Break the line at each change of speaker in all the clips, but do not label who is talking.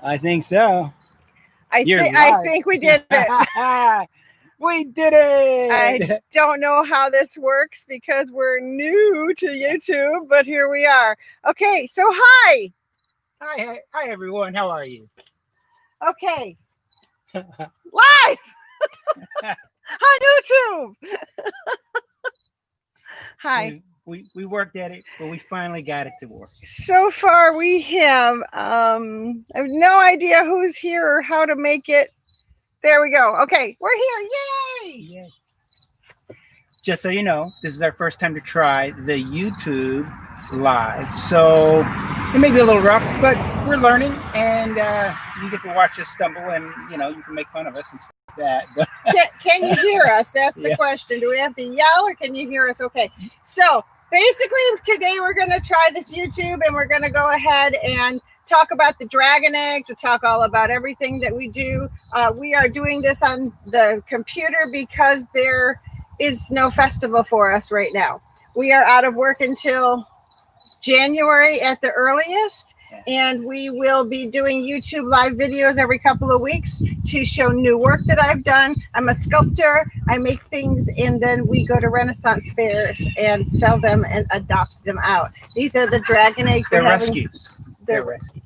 I think so.
I think we did it.
We did it.
I don't know how this works because we're new to YouTube, but here we are. Okay, so hi.
Hi, everyone. How are you?
Okay. Live on YouTube. Hi.
We worked at it, but we finally got it to work.
So far we have I have no idea who's here or how to make it. There we go. Okay, we're here. Yay!
Yay. Just so you know, this is our first time to try the YouTube live. So it may be a little rough, but we're learning, and you get to watch us stumble, and you can make fun of us and stuff like that. But
can you hear us? That's the question. Do we have to yell, or can you hear us? Okay. So basically today we're going to try this YouTube, and we're going to go ahead and talk about the dragon eggs. We'll talk all about everything that we do. We are doing this on the computer because there is no festival for us right now. We are out of work until January at the earliest, and we will be doing YouTube live videos every couple of weeks to show new work that I've done. I'm a sculptor. I make things, and then we go to Renaissance fairs and sell them and adopt them out. These are the dragon eggs.
They're rescues. They're rescues.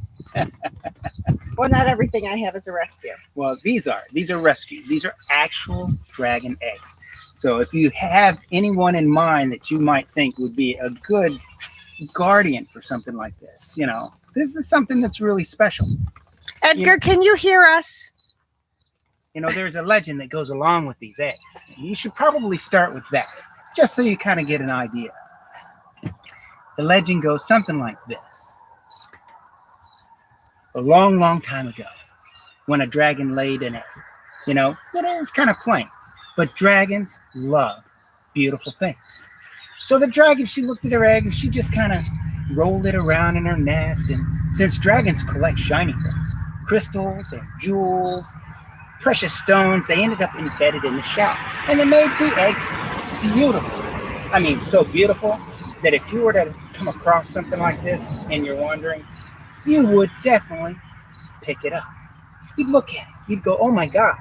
Well, not everything I have is a rescue.
Well, these are rescues. These are actual dragon eggs. So if you have anyone in mind that you might think would be a good guardian for something like this, this is something that's really special.
Edgar, can you hear us?
There's a legend that goes along with these eggs. You should probably start with that, just so you kind of get an idea. The legend goes something like this. A long, long time ago, when a dragon laid an egg, it is kind of plain, but dragons love beautiful things. So the dragon, she looked at her egg and she just kind of rolled it around in her nest. And since dragons collect shiny things, crystals and jewels, precious stones, they ended up embedded in the shell. And they made the eggs beautiful. I mean, so beautiful that if you were to come across something like this in your wanderings, you would definitely pick it up. You'd look at it. You'd go, oh my God,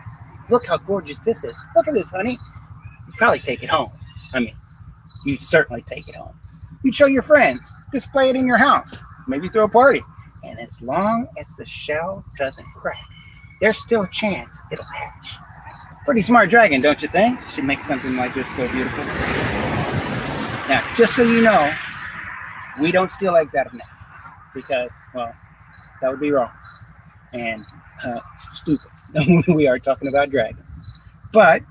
look how gorgeous this is. Look at this, honey. You'd probably take it home. I mean, you'd certainly take it home. You'd show your friends, display it in your house, maybe throw a party. And as long as the shell doesn't crack, there's still a chance it'll hatch. Pretty smart dragon, don't you think? Should make something like this so beautiful. Now, just so you know, we don't steal eggs out of nests because, well, that would be wrong and stupid. We are talking about dragons. But,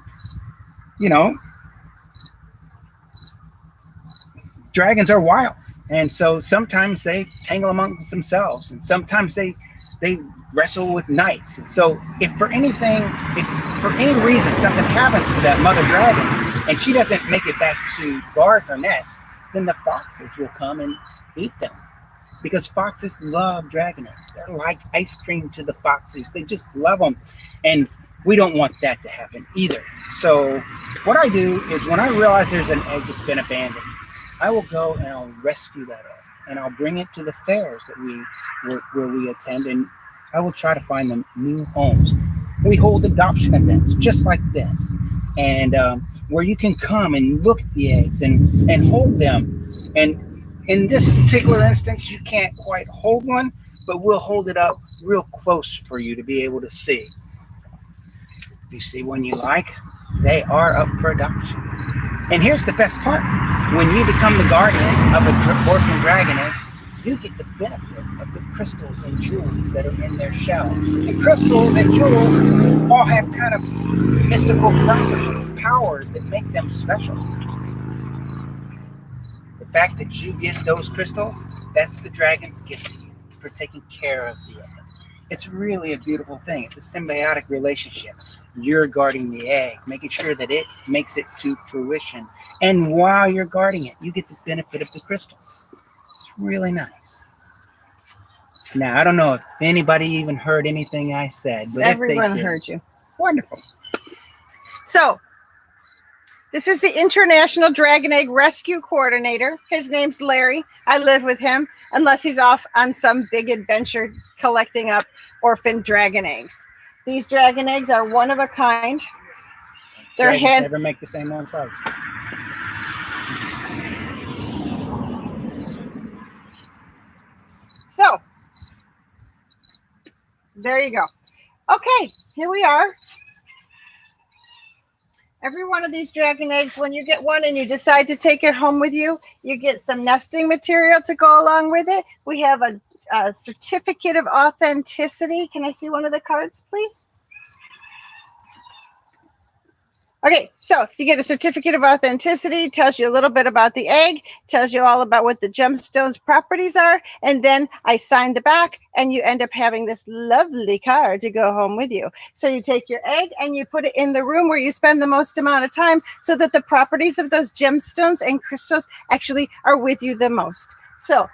dragons are wild, and so sometimes they tangle amongst themselves, and sometimes they wrestle with knights. And so if for any reason something happens to that mother dragon and she doesn't make it back to guard her nest, then the foxes will come and eat them, because foxes love dragon eggs. They're like ice cream to the foxes. They just love them, and we don't want that to happen either. So what I do is, when I realize there's an egg that's been abandoned, I will go and I'll rescue that egg, and I'll bring it to the fairs that where we attend, and I will try to find them new homes. We hold adoption events just like this, and where you can come and look at the eggs and hold them. And in this particular instance, you can't quite hold one, but we'll hold it up real close for you to be able to see. You see one you like? They are up for adoption. And here's the best part. When you become the guardian of an orphan dragon egg, you get the benefit of the crystals and jewels that are in their shell. And crystals and jewels all have kind of mystical properties, powers that make them special. The fact that you get those crystals, that's the dragon's gift to you for taking care of the egg. It's really a beautiful thing. It's a symbiotic relationship. You're guarding the egg, making sure that it makes it to fruition. And while you're guarding it, you get the benefit of the crystals. It's really nice. Now, I don't know if anybody even heard anything I said, but
everyone
if they did,
heard you.
Wonderful.
So, this is the International Dragon Egg Rescue Coordinator. His name's Larry. I live with him. unless he's off on some big adventure collecting up orphaned dragon eggs. These dragon eggs are one of a kind. Their
Dragons never make the same one twice.
So, there you go. Okay, here we are. Every one of these dragon eggs, when you get one and you decide to take it home with you, you get some nesting material to go along with it. We have a certificate of authenticity. Can I see one of the cards, please? Okay, so you get a certificate of authenticity, tells you a little bit about the egg, tells you all about what the gemstone's properties are, and then I sign the back, and you end up having this lovely card to go home with you. So you take your egg and you put it in the room where you spend the most amount of time so that the properties of those gemstones and crystals actually are with you the most. So,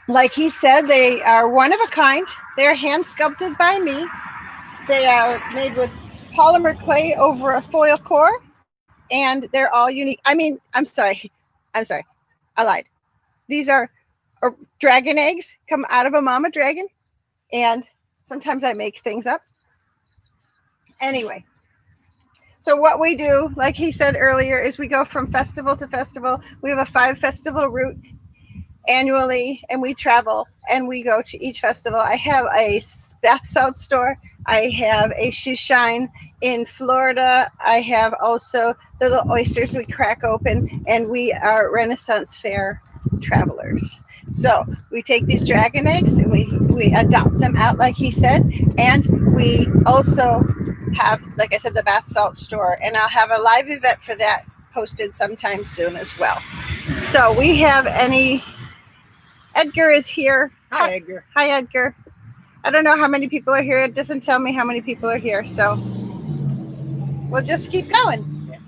like he said, they are one of a kind. They're hand sculpted by me. They are made with polymer clay over a foil core, and they're all unique. I mean, I'm sorry, I lied. These are dragon eggs, come out of a mama dragon, and sometimes I make things up. Anyway, so what we do, like he said earlier, is we go from festival to festival. We have a 5-festival route annually, and we travel and we go to each festival. I have a bath salt store. I have a shoe shine in Florida. I have also the little oysters we crack open, and we are Renaissance Fair travelers. So we take these dragon eggs and we adopt them out, like he said, and we also have, like I said, the bath salt store, and I'll have a live event for that posted sometime soon as well. So we have Edgar is here.
Hi, Edgar.
Hi, Edgar. I don't know how many people are here. It doesn't tell me how many people are here. So we'll just keep going.
Yes.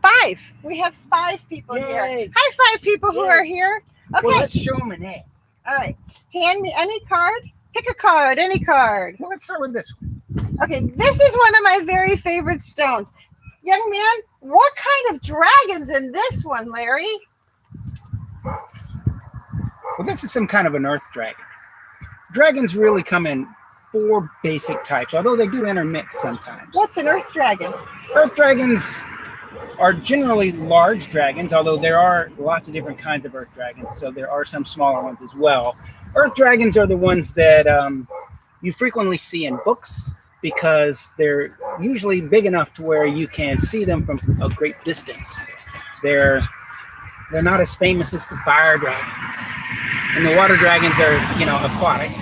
5. We have 5 people here.
Yay.
Hi, 5 people who are here. Okay.
Well, let's show them an egg.
All right. Hand me any card. Pick a card, any card.
Well, let's start with this one.
Okay. This is one of my very favorite stones. Young man, what kind of dragon's in this one, Larry?
Well, this is some kind of an earth dragon. Dragons really come in 4 basic types, although they do intermix sometimes.
What's an earth dragon?
Earth dragons are generally large dragons, although there are lots of different kinds of earth dragons, so there are some smaller ones as well. Earth dragons are the ones that you frequently see in books because they're usually big enough to where you can see them from a great distance. They're not as famous as the fire dragons. And the water dragons are, aquatic.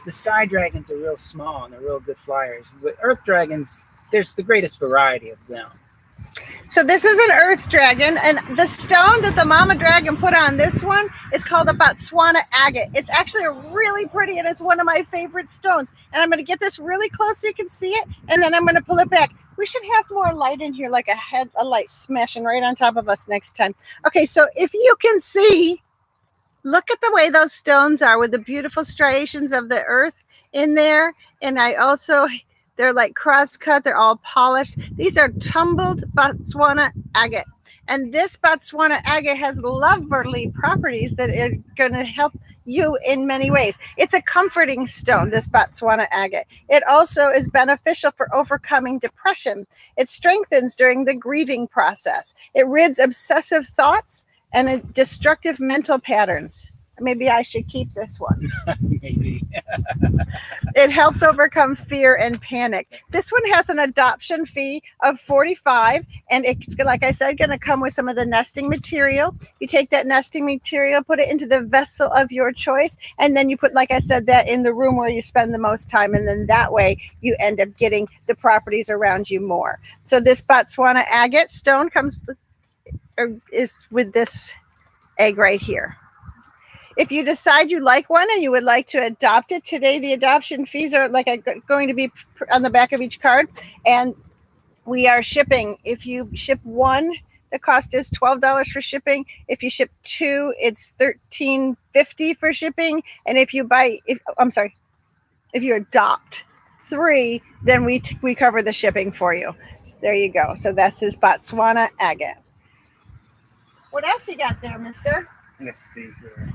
The sky dragons are real small and they're real good flyers. With earth dragons, there's the greatest variety of them.
So this is an earth dragon, and the stone that the mama dragon put on this one is called a Botswana agate. It's actually really pretty, and it's one of my favorite stones. And I'm going to get this really close so you can see it, and then I'm going to pull it back. We should have more light in here, like a light smashing right on top of us next time. Okay, so if you can see, look at the way those stones are with the beautiful striations of the earth in there. And they're like cross-cut. They're all polished. These are tumbled Botswana agate. And this Botswana agate has lovely properties that are going to help you in many ways. It's a comforting stone, this Botswana agate. It also is beneficial for overcoming depression. It strengthens during the grieving process. It rids obsessive thoughts and destructive mental patterns. Maybe I should keep this one.
Maybe.
It helps overcome fear and panic. This one has an adoption fee of $45, and it's, like I said, going to come with some of the nesting material. You take that nesting material, put it into the vessel of your choice, and then you put, like I said, that in the room where you spend the most time, and then that way you end up getting the properties around you more. So this Botswana agate stone is with this egg right here. If you decide you like one and you would like to adopt it today, the adoption fees are going to be on the back of each card, and we are shipping. If you ship one, the cost is $12 for shipping. If you ship 2, it's $13.50 for shipping. And if you adopt 3, then we cover the shipping for you. So there you go. So that's his Botswana agate. What else you got there, mister?
Let's see here.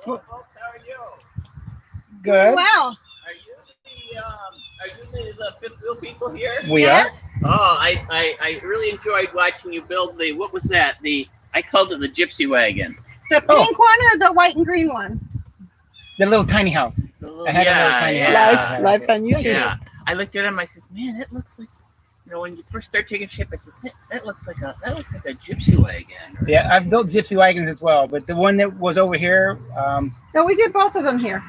Hello, folks. How are you?
Good.
Wow.
Are you the fifth wheel people here?
We
Yes.
Oh, I really enjoyed watching you build what was that? I called it the Gypsy Wagon.
The pink one or the white and green one?
The little tiny house. I had a little tiny house.
Live on YouTube.
Yeah. I looked at him. I says, "Man, that looks like." When you first start taking shape, I says, "That looks like a Gypsy Wagon."
Yeah, I've built Gypsy Wagons as well, but the one that was over here.
No, we did both of them here.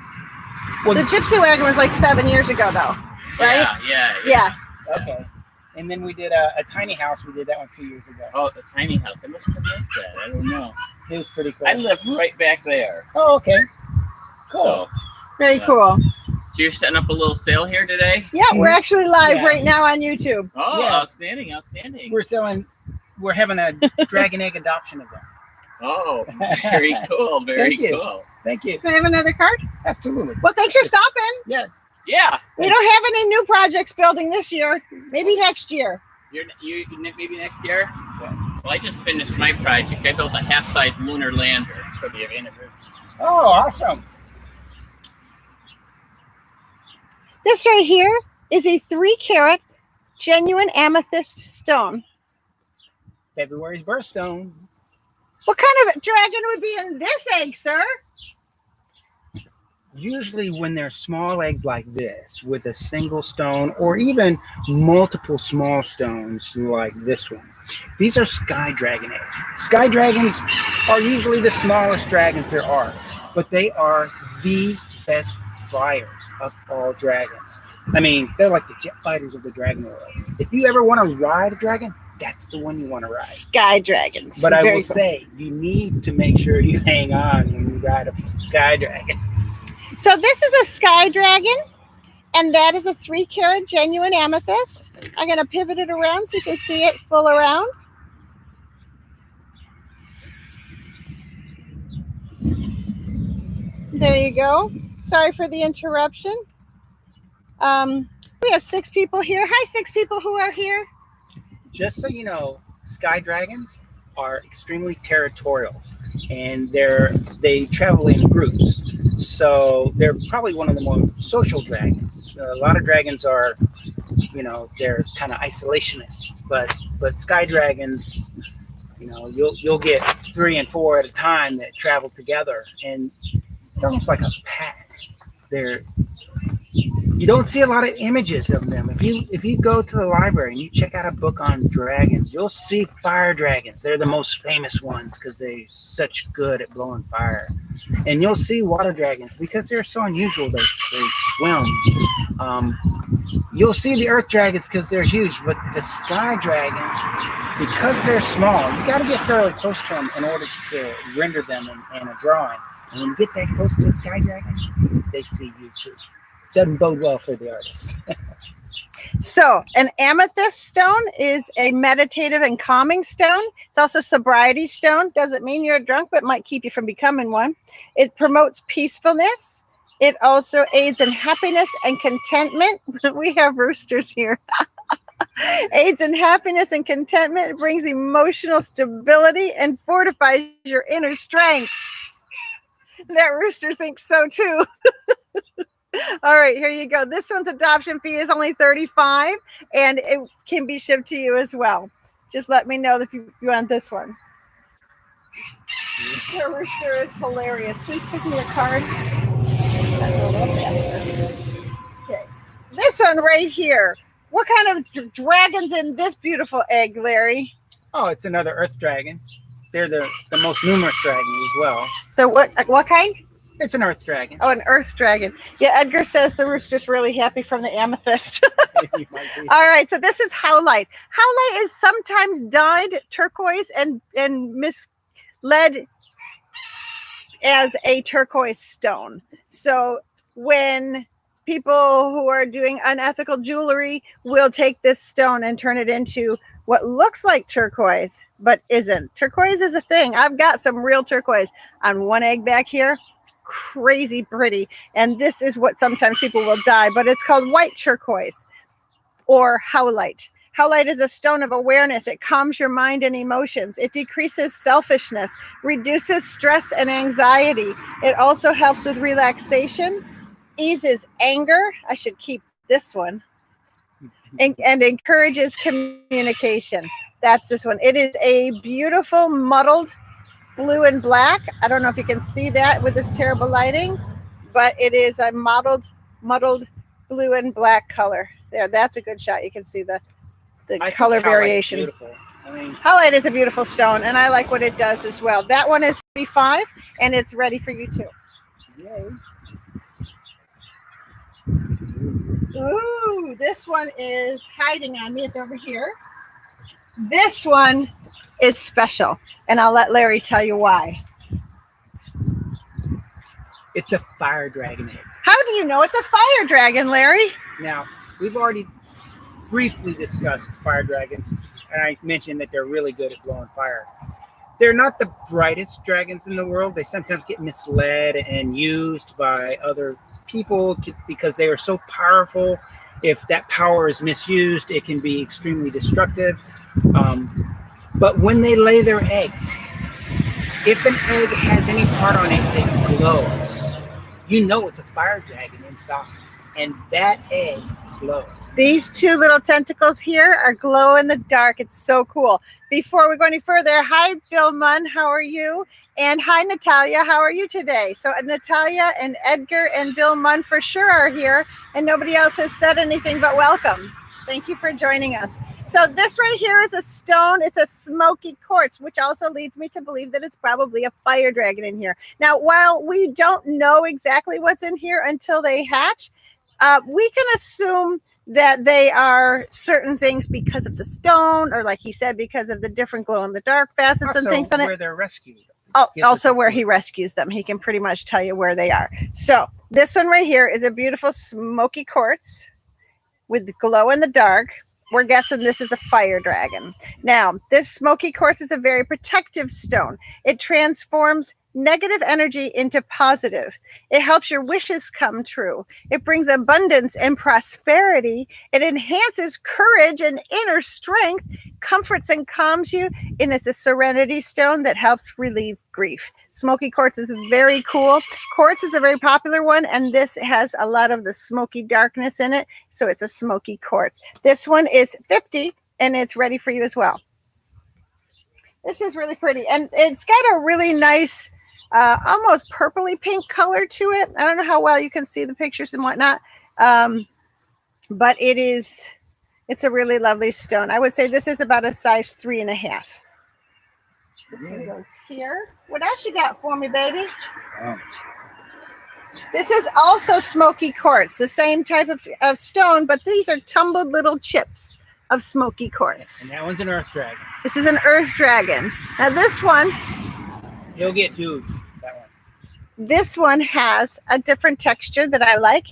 Well,
The Gypsy Wagon was like 7 years ago, though, right?
Yeah.
Okay. And then we did a tiny house. We did that one 2 years ago.
Oh, the tiny house. I must have missed that. I don't know.
It was pretty cool.
I live right back there.
Oh, okay. Cool.
So
Very cool.
you're setting up a little sale here today?
Yeah, we're actually live
Yeah.
right now on YouTube.
Oh,
Yeah.
outstanding.
We're having a dragon egg adoption event.
Oh, very cool. Very
Thank you.
cool.
Thank you.
Can I have another card?
Absolutely.
Well, thanks for stopping.
Yeah.
Yeah.
We don't have any new projects building this year. Maybe next year.
You maybe next year? Well, I just finished my project. I built a half-size lunar lander for the anniversary.
Oh, awesome.
This right here is a 3-carat genuine amethyst stone.
February's birthstone.
What kind of dragon would be in this egg, sir?
Usually when they're small eggs like this with a single stone or even multiple small stones like this one, these are sky dragon eggs. Sky dragons are usually the smallest dragons there are, but they are the best flyers of all dragons. I mean, they're like the jet fighters of the dragon world. If you ever want to ride a dragon, that's the one you want to ride.
Sky dragons.
But I
Very
will
cool.
say, you need to make sure you hang on when you ride a sky dragon.
So this is a sky dragon, and that is a 3-carat genuine amethyst. I'm going to pivot it around so you can see it full around. There you go. Sorry for the interruption. We have 6 people here. Hi, 6 people who are here.
Just so you know, sky dragons are extremely territorial, and they travel in groups. So they're probably one of the more social dragons. A lot of dragons are, they're kind of isolationists, but sky dragons, you'll get 3 and 4 at a time that travel together, and it's almost like a pack. You don't see a lot of images of them. If you go to the library and you check out a book on dragons, you'll see fire dragons. They're the most famous ones because they're such good at blowing fire. And you'll see water dragons because they're so unusual. They swim. You'll see the earth dragons because they're huge, but the sky dragons, because they're small, you got to get fairly close to them in order to render them in a drawing. And when you get that close to the sky dragon, they see you too. Doesn't bode well for the artist.
So an amethyst stone is a meditative and calming stone. It's also a sobriety stone. Doesn't mean you're drunk, but might keep you from becoming one. It promotes peacefulness. It also aids in happiness and contentment. We have roosters here. Aids in happiness and contentment. It brings emotional stability and fortifies your inner strength. That rooster thinks so too. All right, here you go. This one's adoption fee is only $35, and it can be shipped to you as well. Just let me know if you want this one. The rooster is hilarious. Please pick me a card. A little faster. Okay. This one right here. What kind of dragon's in this beautiful egg, Larry?
Oh, it's another earth dragon. They're the most numerous dragon as well.
The what kind?
It's an earth dragon.
Oh, an earth dragon. Yeah, Edgar says the rooster's really happy from the amethyst. All right, so this is howlite. Howlite is sometimes dyed turquoise and misled as a turquoise stone. So when people who are doing unethical jewelry will take this stone and turn it into what looks like turquoise, but isn't. Turquoise is a thing. I've got some real turquoise on one egg back here. Crazy pretty. And this is what sometimes people will dye, but it's called white turquoise or howlite. Howlite is a stone of awareness. It calms your mind and emotions. It decreases selfishness, reduces stress and anxiety. It also helps with relaxation, eases anger. I should keep this one. And encourages communication. That's this one. It is a beautiful muddled blue and black. I don't know if you can see that with this terrible lighting, but it is a muddled blue and black color. There, that's a good shot. You can see the color variation.
Beautiful. I mean,
Howlite is a beautiful stone, and I like what it does as well. That one is 35, and it's ready for you too.
yay.
Ooh, this one is hiding on me. It's over here. This one is special, and I'll let Larry tell you why.
It's a fire dragon egg.
How do you know it's a fire dragon, Larry?
Now, we've already briefly discussed fire dragons, and I mentioned that they're really good at blowing fire. They're not the brightest dragons in the world. They sometimes get misled and used by other people because they are so powerful. If that power is misused, it can be extremely destructive. But when they lay their eggs, if an egg has any part on it that glows, you know it's a fire dragon inside, and that egg glows.
These two little tentacles here are glow in the dark. It's so cool. Before we go any further, hi, Bill Munn. How are you? And hi, Natalia. How are you today? So Natalia and Edgar and Bill Munn for sure are here, and nobody else has said anything but welcome. Thank you for joining us. So this right here is a stone. It's a smoky quartz, which also leads me to believe that it's probably a fire dragon in here. Now, while we don't know exactly what's in here until they hatch, we can assume that they are certain things because of the stone, or like he said, because of the different glow-in-the-dark facets
Also,
and things on it.
where they're rescued.
Also where he rescues them. He can pretty much tell you where they are. So this one right here is a beautiful smoky quartz with glow in the dark. We're guessing this is a fire dragon. Now, this smoky quartz is a very protective stone. It transforms negative energy into positive. It helps your wishes come true. It brings abundance and prosperity. It enhances courage and inner strength, comforts and calms you, and it's a serenity stone that helps relieve grief. Smoky quartz is very cool. Quartz is a very popular one, and this has a lot of the smoky darkness in it, so it's a smoky quartz. This one is 50, and it's ready for you as well. This is really pretty, and it's got a really nice almost purpley pink color to it. I don't know how well you can see the pictures and whatnot, but it's a really lovely stone. I would say this is about a size 3.5. This one goes here. What else you got for me, baby? This is also smoky quartz, the same type of stone, but these are tumbled little chips of smoky quartz.
And that one's an earth dragon.
This is an earth dragon. Now this one,
He'll get huge. That one.
this one has a different texture that I like.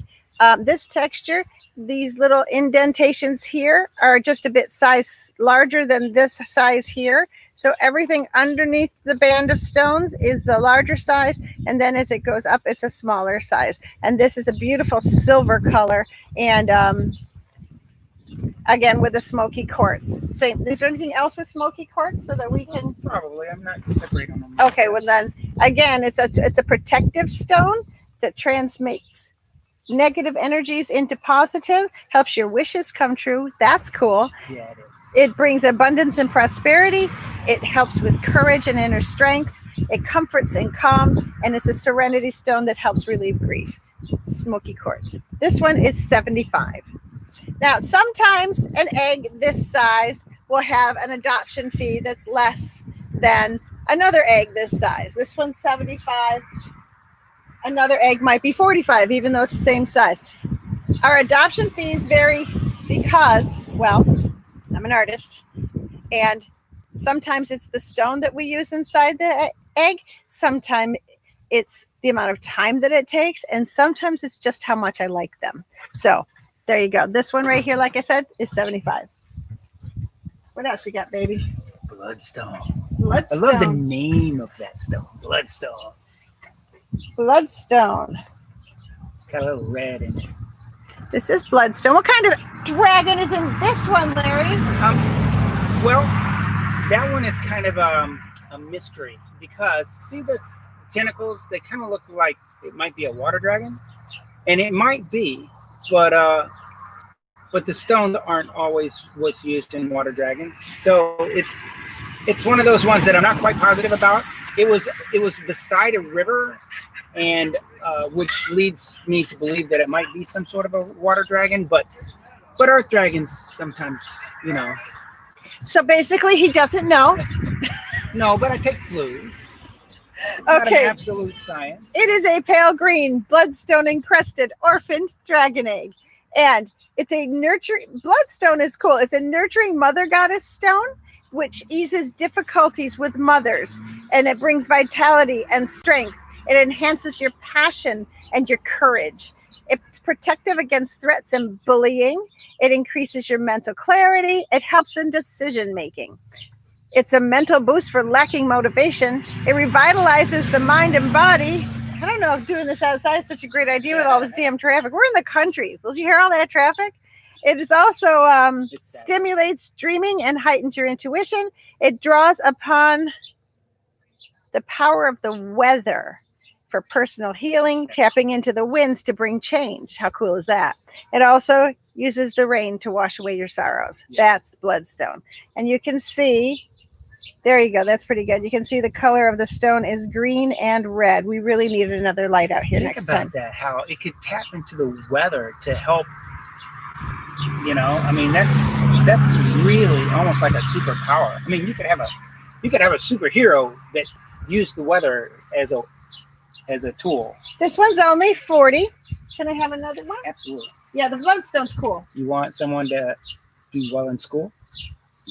This texture, these little indentations here are just a bit size larger than this size here. So everything underneath the band of stones is the larger size, and then as it goes up, it's a smaller size. And this is a beautiful silver color, and again with a smoky quartz. Same. Is there anything else with smoky quartz so that we can?
Probably. I'm not separating them.
Okay, well then, again, it's a protective stone that transmits negative energies into positive, helps your wishes come true. That's cool.
Yeah, it is.
It brings abundance and prosperity. It helps with courage and inner strength. It comforts and calms, and it's a serenity stone that helps relieve grief. Smoky quartz. This one is 75. Now, sometimes an egg this size will have an adoption fee that's less than another egg this size. This one's 75. Another egg might be 45, even though it's the same size. Our adoption fees vary because, well, I'm an artist, and sometimes it's the stone that we use inside the egg. Sometimes it's the amount of time that it takes, and sometimes it's just how much I like them. So there you go. This one right here, like I said, is 75. What else you got, baby?
Bloodstone.
Bloodstone.
I love the name of that stone. Bloodstone.
Bloodstone.
Got a little red in it.
This is bloodstone. What kind of dragon is in this one, Larry?
Well, that one is kind of a mystery because see the tentacles? They kind of look like it might be a water dragon, and it might be, but the stones aren't always what's used in water dragons. So it's one of those ones that I'm not quite positive about. It was beside a river, and which leads me to believe that it might be some sort of a water dragon, but earth dragons sometimes, you know.
So basically, he doesn't know.
No, but I take clues. It's
Okay.
not an absolute science.
It is a pale green, bloodstone encrusted, orphaned dragon egg. And it's a nurturing, bloodstone is cool. It's a nurturing mother goddess stone, which eases difficulties with mothers. And it brings vitality and strength. It enhances your passion and your courage. It's protective against threats and bullying. It increases your mental clarity. It helps in decision making. It's a mental boost for lacking motivation. It revitalizes the mind and body. I don't know if doing this outside is such a great idea with all this damn traffic. We're in the country. Did you hear all that traffic? It is also stimulates dreaming and heightens your intuition. It draws upon the power of the weather for personal healing, tapping into the winds to bring change. How cool is that? It also uses the rain to wash away your sorrows. Yeah. That's bloodstone. And you can see, there you go. That's pretty good. You can see the color of the stone is green and red. We really need another light out here next time.
Think about that, how it could tap into the weather to help, you know, I mean, that's really almost like a superpower. I mean, you could have a superhero that used the weather as a tool.
This one's only 40. Can I have another one?
Absolutely.
Yeah, the bloodstone's cool.
You want someone to do well in school?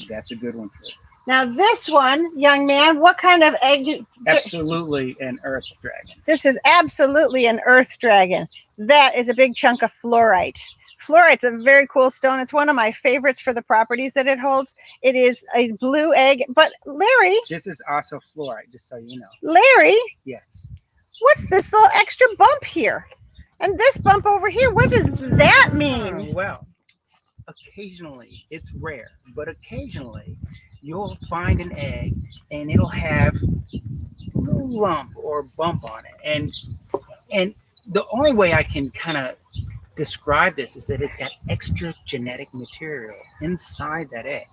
That's a good one for you.
Now this one, young man, what kind of egg?
Absolutely an earth dragon.
This is absolutely an earth dragon. That is a big chunk of fluorite. Fluorite's a very cool stone. It's one of my favorites for the properties that it holds. It is a blue egg. But Larry.
This is also fluorite, just so you know.
Larry.
Yes.
What's this little extra bump here? And this bump over here, what does that mean?
Well, occasionally, it's rare, but occasionally you'll find an egg and it'll have a little lump or bump on it. And the only way I can kind of describe this is that it's got extra genetic material inside that egg,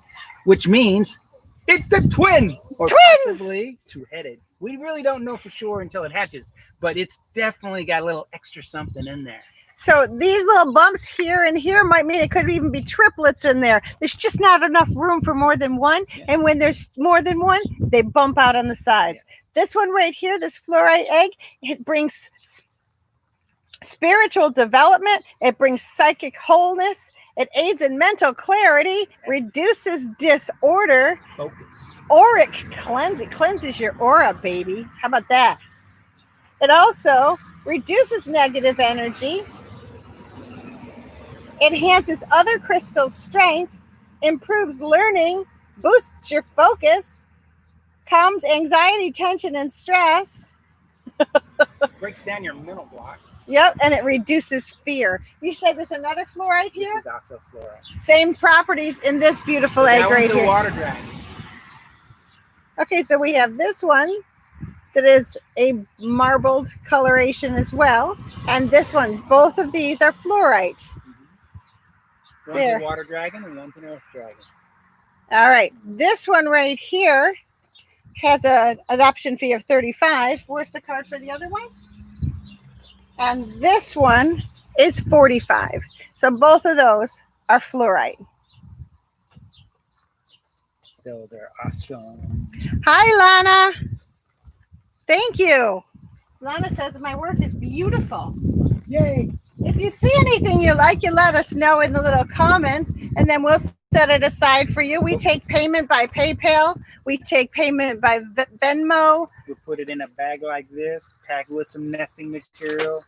which means it's a twin or possibly two-headed. We really don't know for sure until it hatches, but it's definitely got a little extra something in there.
So these little bumps here and here might mean it could even be triplets in there. There's just not enough room for more than one. Yeah. And when there's more than one, they bump out on the sides. Yeah. This one right here, this fluorite egg, it brings spiritual development. It brings psychic wholeness. It aids in mental clarity, reduces disorder.
Focus.
Auric cleansing. Cleanses your aura, baby. How about that? It also reduces negative energy, enhances other crystals' strength, improves learning, boosts your focus, calms anxiety, tension, and stress.
Breaks down your mental blocks.
Yep, and it reduces fear. You said there's another fluorite here?
This is also fluorite.
Same properties in this beautiful egg right here.
Water dragon.
Okay, so we have this one that is a marbled coloration as well. And this one, both of these are fluorite.
Mm-hmm. One's a water dragon and one's an earth dragon.
All right, this one right here has an adoption fee of $35. Where's the card for the other one? And this one is $45. So both of those are fluorite.
Those are awesome.
Hi, Lana. Thank you. Lana says my work is beautiful.
Yay.
If you see anything you like, you let us know in the little comments, and then we'll set it aside for you. We take payment by PayPal. We take payment by Venmo.
We'll put it in a bag like this, pack with some nesting material,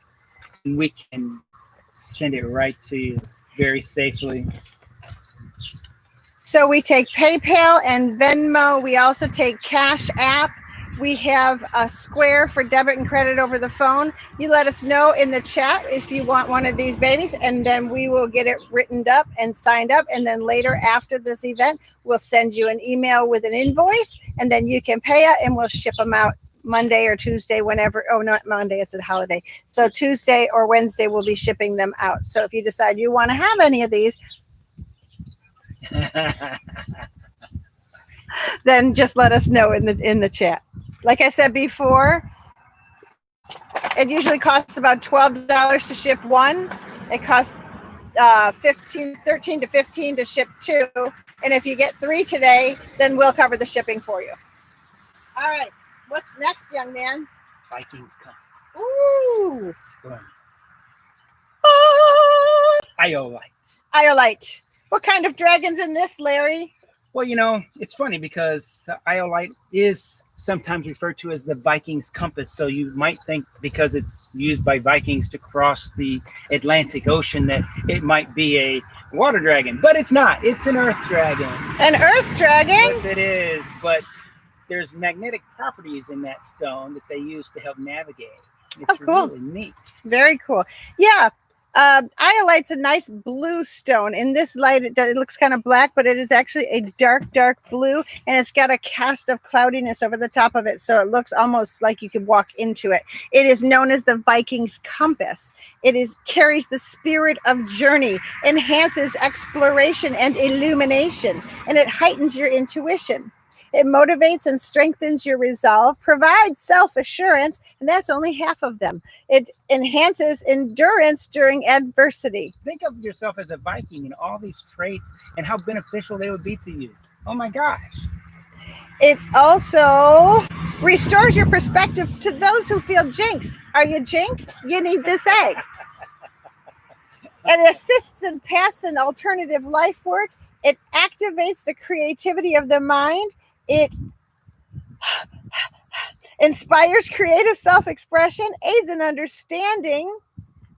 and we can send it right to you very safely.
So we take PayPal and Venmo. We also take Cash App. We have a square for debit and credit over the phone. You let us know in the chat if you want one of these babies, and then we will get it written up and signed up. And then later after this event, we'll send you an email with an invoice, and then you can pay it, and we'll ship them out Monday or Tuesday, whenever. Oh, not Monday, it's a holiday. So Tuesday or Wednesday, we'll be shipping them out. So if you decide you want to have any of these, then just let us know in the chat. Like I said before, it usually costs about $12 to ship one. It costs $13 to $15 to ship two. And if you get 3 today, then we'll cover the shipping for you. All right. What's next, young man?
Vikings Compass.
Ooh.
Iolite.
Iolite. What kind of dragon's in this, Larry?
Well, you know, it's funny because Iolite is sometimes referred to as the Vikings Compass. So you might think because it's used by Vikings to cross the Atlantic Ocean that it might be a water dragon, but it's not. It's an earth dragon.
An earth dragon?
Yes, it is. But there's magnetic properties in that stone that they use to help navigate. It's
cool.
Really neat.
Very cool. Yeah. Iolite's a nice blue stone. In this light, it looks kind of black, but it is actually a dark, dark blue, and it's got a cast of cloudiness over the top of it, so it looks almost like you could walk into it. It is known as the Vikings Compass. It carries the spirit of journey, enhances exploration and illumination, and it heightens your intuition. It motivates and strengthens your resolve, provides self-assurance, and that's only half of them. It enhances endurance during adversity.
Think of yourself as a Viking and all these traits and how beneficial they would be to you. Oh my gosh.
It also restores your perspective to those who feel jinxed. Are you jinxed? You need this egg. It assists in past and alternative life work. It activates the creativity of the mind. It inspires creative self-expression, aids in understanding,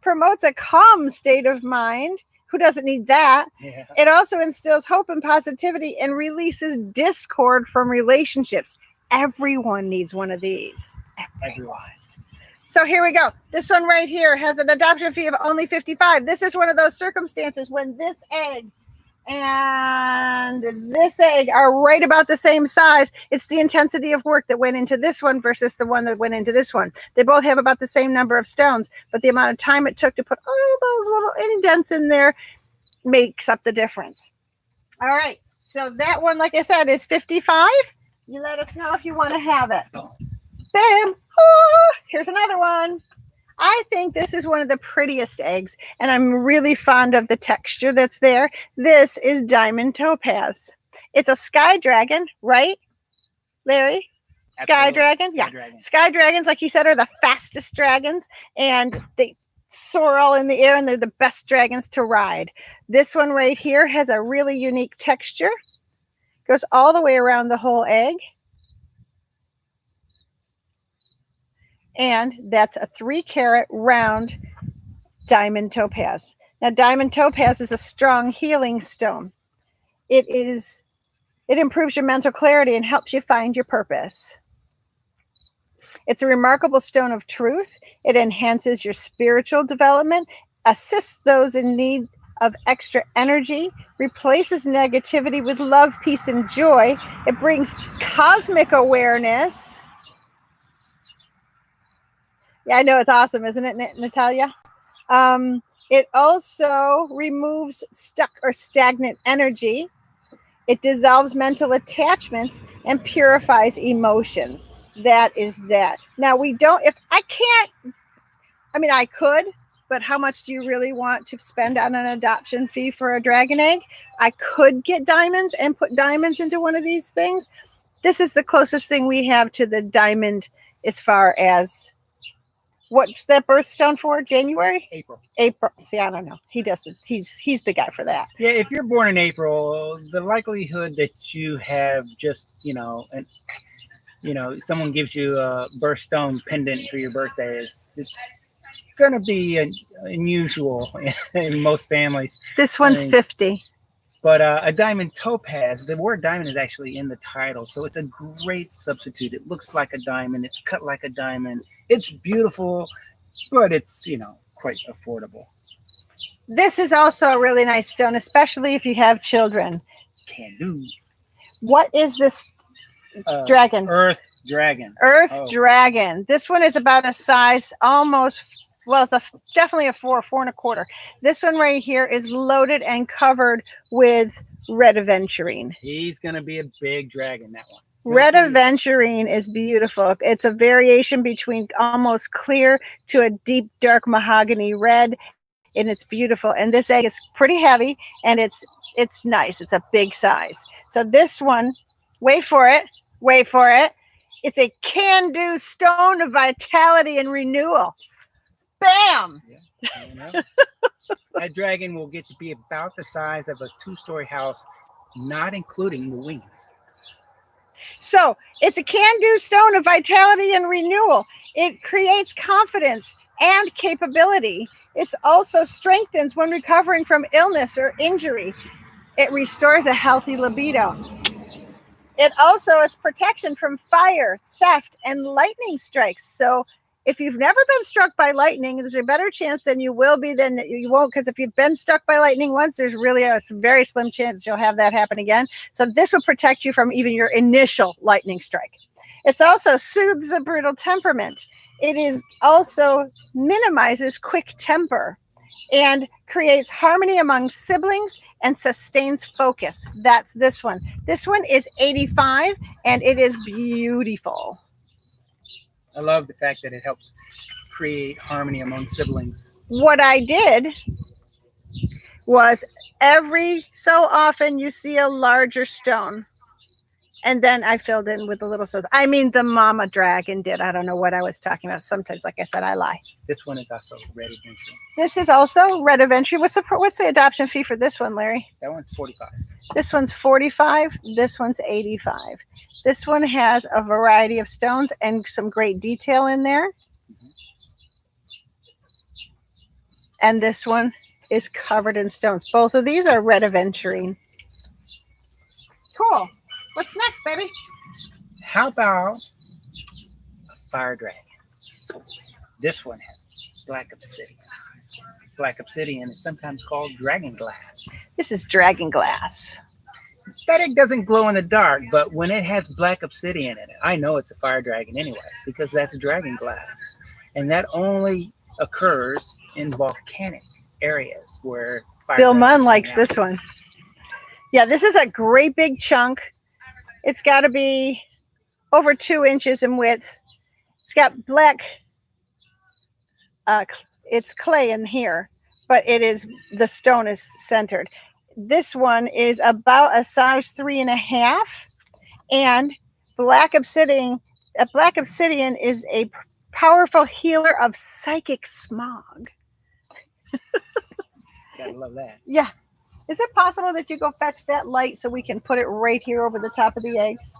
promotes a calm state of mind. Who doesn't need that? Yeah. It also instills hope and positivity and releases discord from relationships. Everyone needs one of these.
Everyone.
So here we go. This one right here has an adoption fee of only $55. This is one of those circumstances when this egg and this egg are right about the same size. It's the intensity of work that went into this one versus the one that went into this one. They both have about the same number of stones, but the amount of time it took to put all those little indents in there makes up the difference. All right. So that one, like I said, is $55. You let us know if you want to have it. Bam. Oh, here's another one. I think this is one of the prettiest eggs, and I'm really fond of the texture that's there. This is Diamond Topaz. It's a sky dragon, right, Larry? Sky dragon? Yeah. Sky dragons, like you said, are the fastest dragons, and they soar all in the air, and they're the best dragons to ride. This one right here has a really unique texture. Goes all the way around the whole egg. And that's a 3-carat round diamond topaz. Now, diamond topaz is a strong healing stone. It improves your mental clarity and helps you find your purpose. It's a remarkable stone of truth. It enhances your spiritual development, assists those in need of extra energy, replaces negativity with love, peace, and joy. It brings cosmic awareness. Yeah, I know, it's awesome, isn't it, Natalia? It also removes stuck or stagnant energy. It dissolves mental attachments and purifies emotions. That is that. Now, I could, but how much do you really want to spend on an adoption fee for a dragon egg? I could get diamonds and put diamonds into one of these things. This is the closest thing we have to the diamond as far as... What's that birthstone for? January? April. See, I don't know. He's the guy for that.
Yeah, if you're born in April, the likelihood that you have just, someone gives you a birthstone pendant for your birthday it's going to be unusual in most families.
This one's $50.
But a diamond topaz, the word diamond is actually in the title, so it's a great substitute. It looks like a diamond, it's cut like a diamond, it's beautiful, but it's, quite affordable.
This is also a really nice stone, especially if you have children.
Can do.
What is this dragon?
Earth dragon.
Dragon. This one is about a size almost, well, it's definitely a 4 and a quarter. This one right here is loaded and covered with red aventurine.
He's going to be a big dragon, that one.
Red aventurine is beautiful. It's a variation between almost clear to a deep dark mahogany red, and it's beautiful. And this egg is pretty heavy, and it's nice. It's a big size. So this one, wait for it. It's a can-do stone of vitality and renewal. Bam!
Yeah, that dragon will get to be about the size of a 2-story house, not including the wings.
So it's a can-do stone of vitality and renewal. It creates confidence and capability. It also strengthens when recovering from illness or injury. It restores a healthy libido. It also is protection from fire, theft, and lightning strikes. So if you've never been struck by lightning, there's a better chance than you will be than you won't, because if you've been struck by lightning once, there's really a very slim chance you'll have that happen again. So this will protect you from even your initial lightning strike. It also soothes a brutal temperament. It is also minimizes quick temper and creates harmony among siblings and sustains focus. That's this one. This one is 85 and it is beautiful.
I love the fact that it helps create harmony among siblings.
What I did was every so often you see a larger stone, and then I filled in with the little stones. I mean, the mama dragon did. I don't know what I was talking about. Sometimes, like I said, I lie.
This one is also red adventure.
This is also red adventure. What's the adoption fee for this one, Larry?
That one's 45.
This one's 45. This one's 85. This one has a variety of stones and some great detail in there. And this one is covered in stones. Both of these are red aventurine. Cool. What's next, baby?
How about a fire dragon? This one has black obsidian. Black obsidian is sometimes called dragon glass.
This is dragon glass.
That egg doesn't glow in the dark, but when it has black obsidian in it, I know it's a fire dragon anyway, because that's dragon glass. And that only occurs in volcanic areas where fire
Bill Munn likes this one. Yeah, this is a great big chunk. It's got to be over 2 inches in width. It's got black, it's clay in here, but the stone is centered. This one is about a size 3.5, and black obsidian is a powerful healer of psychic smog.
Gotta love that.
Yeah. Is it possible that you go fetch that light so we can put it right here over the top of the eggs?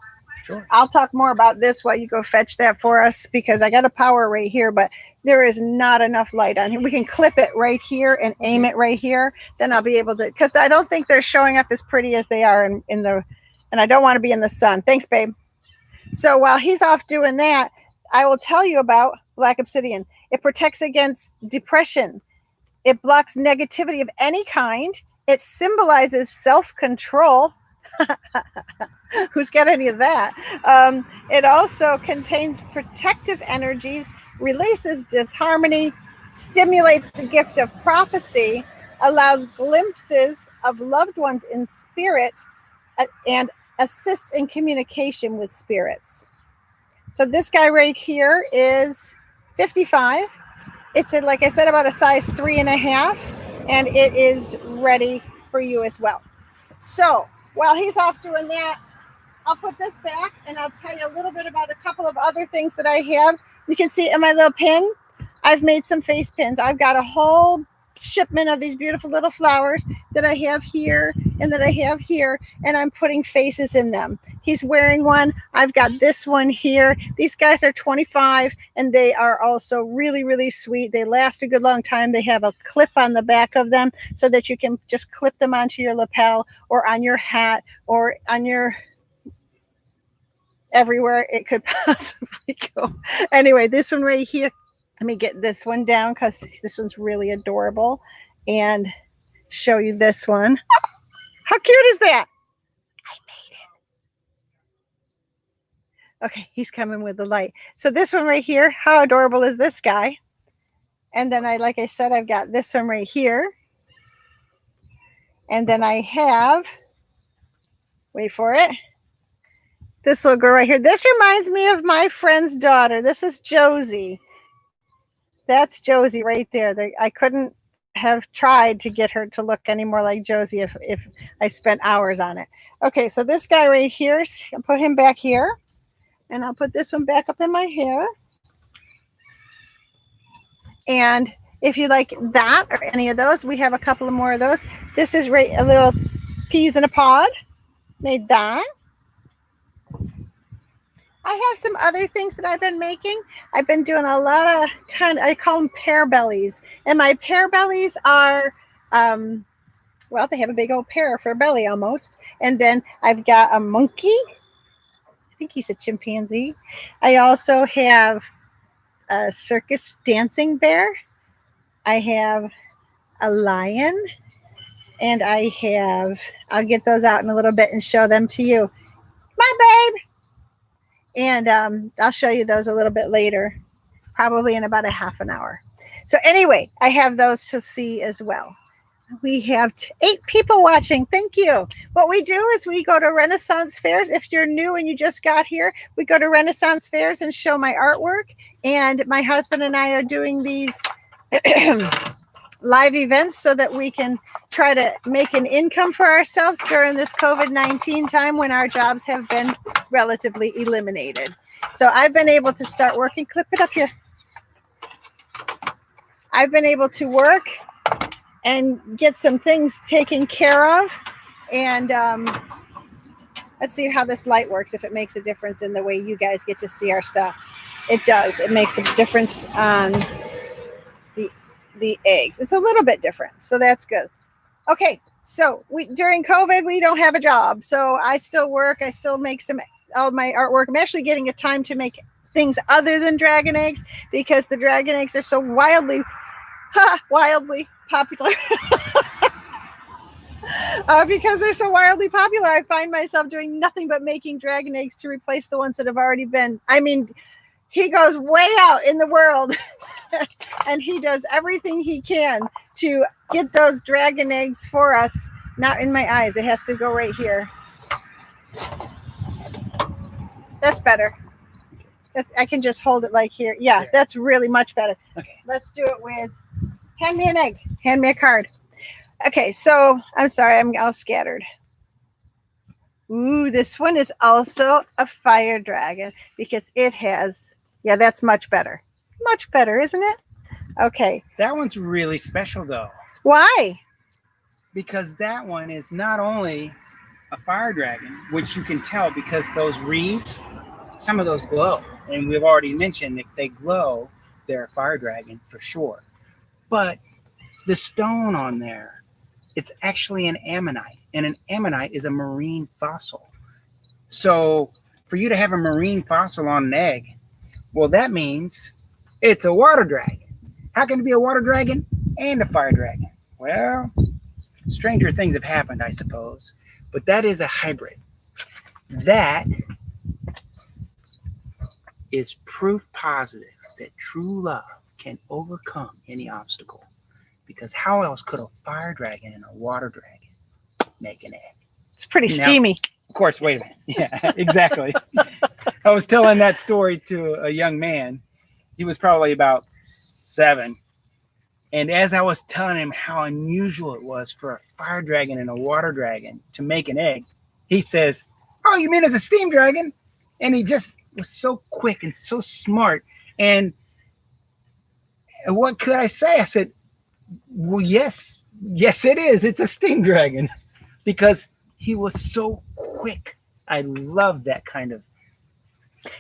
Sure.
I'll talk more about this while you go fetch that for us, because I got a power right here, but there is not enough light on here. We can clip it right here and aim it right here. Then I'll be able to, because I don't think they're showing up as pretty as they are in the, and I don't want to be in the sun. Thanks, babe. So while he's off doing that, I will tell you about black obsidian. It protects against depression. It blocks negativity of any kind. It symbolizes self-control. Who's got any of that? It also contains protective energies, releases disharmony, stimulates the gift of prophecy, allows glimpses of loved ones in spirit, and assists in communication with spirits. So this guy right here is 55. It's, like I said, about a size 3.5, and it is ready for you as well. So while he's off doing that, I'll put this back and I'll tell you a little bit about a couple of other things that I have. You can see in my little pin, I've made some face pins. I've got a whole shipment of these beautiful little flowers that I have here and that I have here, and I'm putting faces in them. He's wearing one. I've got this one here. These guys are 25, and they are also really, really sweet. They last a good long time. They have a clip on the back of them so that you can just clip them onto your lapel or on your hat or on your everywhere it could possibly go. Anyway, this one right here, let me get this one down because this one's really adorable and show you this one. How cute is that? I made it. Okay, he's coming with the light. So this one right here, how adorable is this guy? And then like I said, I've got this one right here. And then I have, wait for it, this little girl right here. This reminds me of my friend's daughter. This is Josie. That's Josie right there. I couldn't have tried to get her to look any more like Josie if I spent hours on it. Okay, so this guy right here, I'll put him back here. And I'll put this one back up in my hair. And if you like that or any of those, we have a couple of more of those. This is right, a little peas in a pod. Made that. I have some other things that I've been making. I've been doing a lot of I call them pear bellies. And my pear bellies are, well, they have a big old pear for a belly almost. And then I've got a monkey. I think he's a chimpanzee. I also have a circus dancing bear. I have a lion. And I'll get those out in a little bit and show them to you. My babe. And I'll show you those a little bit later, probably in about a half an hour. So anyway, I have those to see as well. We have 8 people watching. Thank you. What we do is we go to Renaissance fairs. If you're new and you just got here, we go to Renaissance fairs and show my artwork. And my husband and I are doing these live events so that we can try to make an income for ourselves during this COVID-19 time when our jobs have been relatively eliminated. So I've been able to start working. Clip it up here. I've been able to work and get some things taken care of. And let's see how this light works, if it makes a difference in the way you guys get to see our stuff. It does. It makes a difference on the eggs. It's a little bit different, so that's good. Okay, so during COVID, we don't have a job, so I still work. I still make all my artwork. I'm actually getting a time to make things other than dragon eggs because the dragon eggs are so wildly popular. Because they're so wildly popular, I find myself doing nothing but making dragon eggs to replace the ones that have already been. I mean, he goes way out in the world and he does everything he can to get those dragon eggs for us. Not in my eyes. It has to go right here. That's better. I can just hold it like here. Yeah, that's really much better. Okay. Let's do it with, hand me an egg. Hand me a card. Okay, so I'm sorry, I'm all scattered. Ooh, this one is also a fire dragon because it has, yeah, that's much better. Much better, isn't it? Okay.
That one's really special though.
Why?
Because that one is not only a fire dragon, which you can tell because those reeds, some of those glow. And we've already mentioned if they glow, they're a fire dragon for sure. But the stone on there, it's actually an ammonite. And an ammonite is a marine fossil. So for you to have a marine fossil on an egg, well, that means it's a water dragon. How can it be a water dragon and a fire dragon? Well, stranger things have happened, I suppose. But that is a hybrid. That is proof positive that true love can overcome any obstacle. Because how else could a fire dragon and a water dragon make an egg?
It's pretty steamy.
Of course, wait a minute. Yeah, exactly. I was telling that story to a young man. He was probably about 7. And as I was telling him how unusual it was for a fire dragon and a water dragon to make an egg, he says, "Oh, you mean as a steam dragon?" And he just was so quick and so smart. And what could I say? I said, Well, yes. Yes, it is. It's a sting dragon because he was so quick. I love that kind of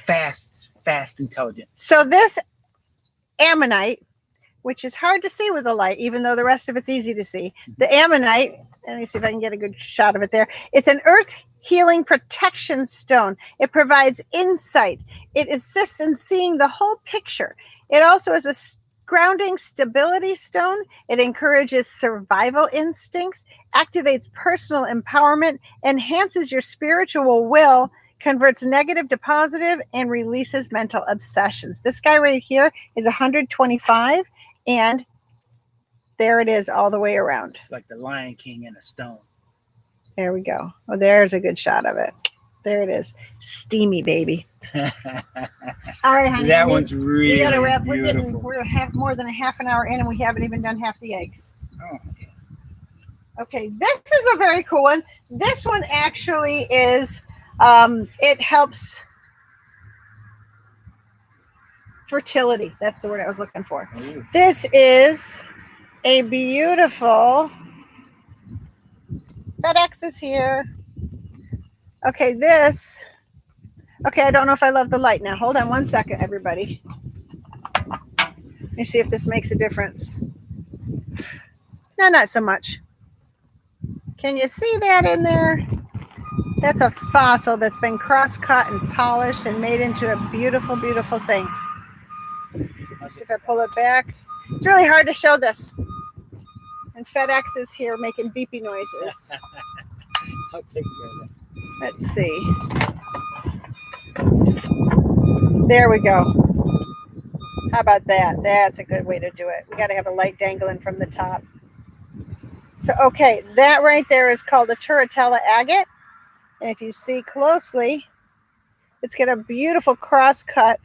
fast intelligence.
So this Ammonite, which is hard to see with the light, even though the rest of it's easy to see. The Ammonite, let me see if I can get a good shot of it there. It's an earth healing protection stone. It provides insight. It assists in seeing the whole picture. It also is a grounding stability stone. It encourages survival instincts, activates personal empowerment, enhances your spiritual will, converts negative to positive, and releases mental obsessions. This guy right here is 125, and there it is all the way around.
It's like the Lion King in a stone.
There we go. Oh, there's a good shot of it. There it is. Steamy, baby. All right, honey.
That one's really
we gotta wrap.
beautiful.
We're more than a half an hour in, and we haven't even done half the eggs.
Oh, yeah.
Okay, this is a very cool one. This one actually is, it helps fertility. That's the word I was looking for.
Ooh.
This is a beautiful, FedEx is here. Okay, okay, I don't know if I love the light now. Hold on one second, everybody. Let me see if this makes a difference. No, not so much. Can you see that in there? That's a fossil that's been cross-cut and polished and made into a beautiful, beautiful thing. Let's see if I pull it back. It's really hard to show this. And FedEx is here making beepy noises.
I'll take care of that.
Let's see. There we go. How about that? That's a good way to do it. We got to have a light dangling from the top. So, okay, that right there is called a Turatella Agate. And if you see closely, it's got a beautiful cross cut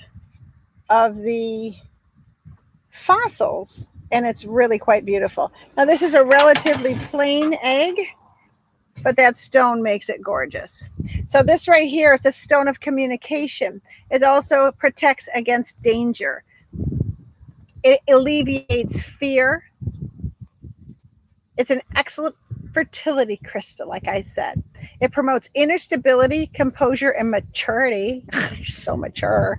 of the fossils, and it's really quite beautiful. Now, this is a relatively plain egg, but that stone makes it gorgeous. So this right here is a stone of communication. It also protects against danger. It alleviates fear. It's an excellent fertility crystal, like I said. It promotes inner stability, composure, and maturity. You're so mature.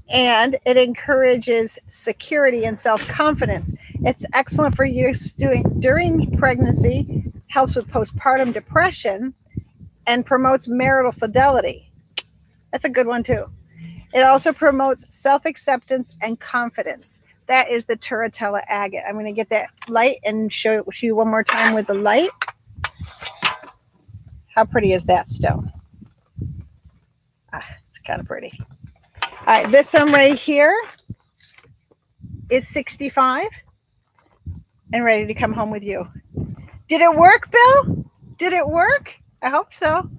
And it encourages security and self-confidence. It's excellent for use during pregnancy, helps with postpartum depression, and promotes marital fidelity. That's a good one too. It also promotes self-acceptance and confidence. That is the Turatella Agate. I'm going to get that light and show it to you one more time with the light. How pretty is that stone? It's kind of pretty. All right, this one right here is 65 and ready to come home with you. Did it work, Bill? Did it work? I hope so.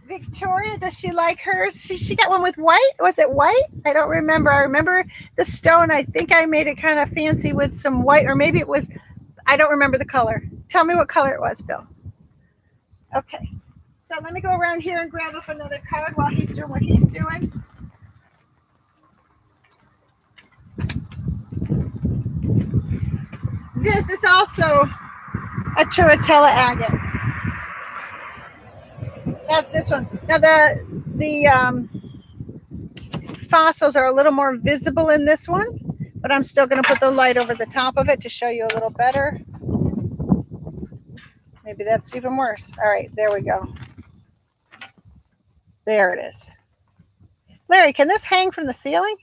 Victoria, does she like hers? She got one with white. Was it white? I don't remember. I remember the stone. I think I made it kind of fancy with some white, or maybe it was, I don't remember the color. Tell me what color it was, Bill. Okay. So let me go around here and grab up another card while he's doing what he's doing. This is also a Turatella Agate. That's this one. Now the fossils are a little more visible in this one, but I'm still going to put the light over the top of it to show you a little better. Maybe that's even worse. All right, there we go. There it is. Larry, can this hang from the ceiling?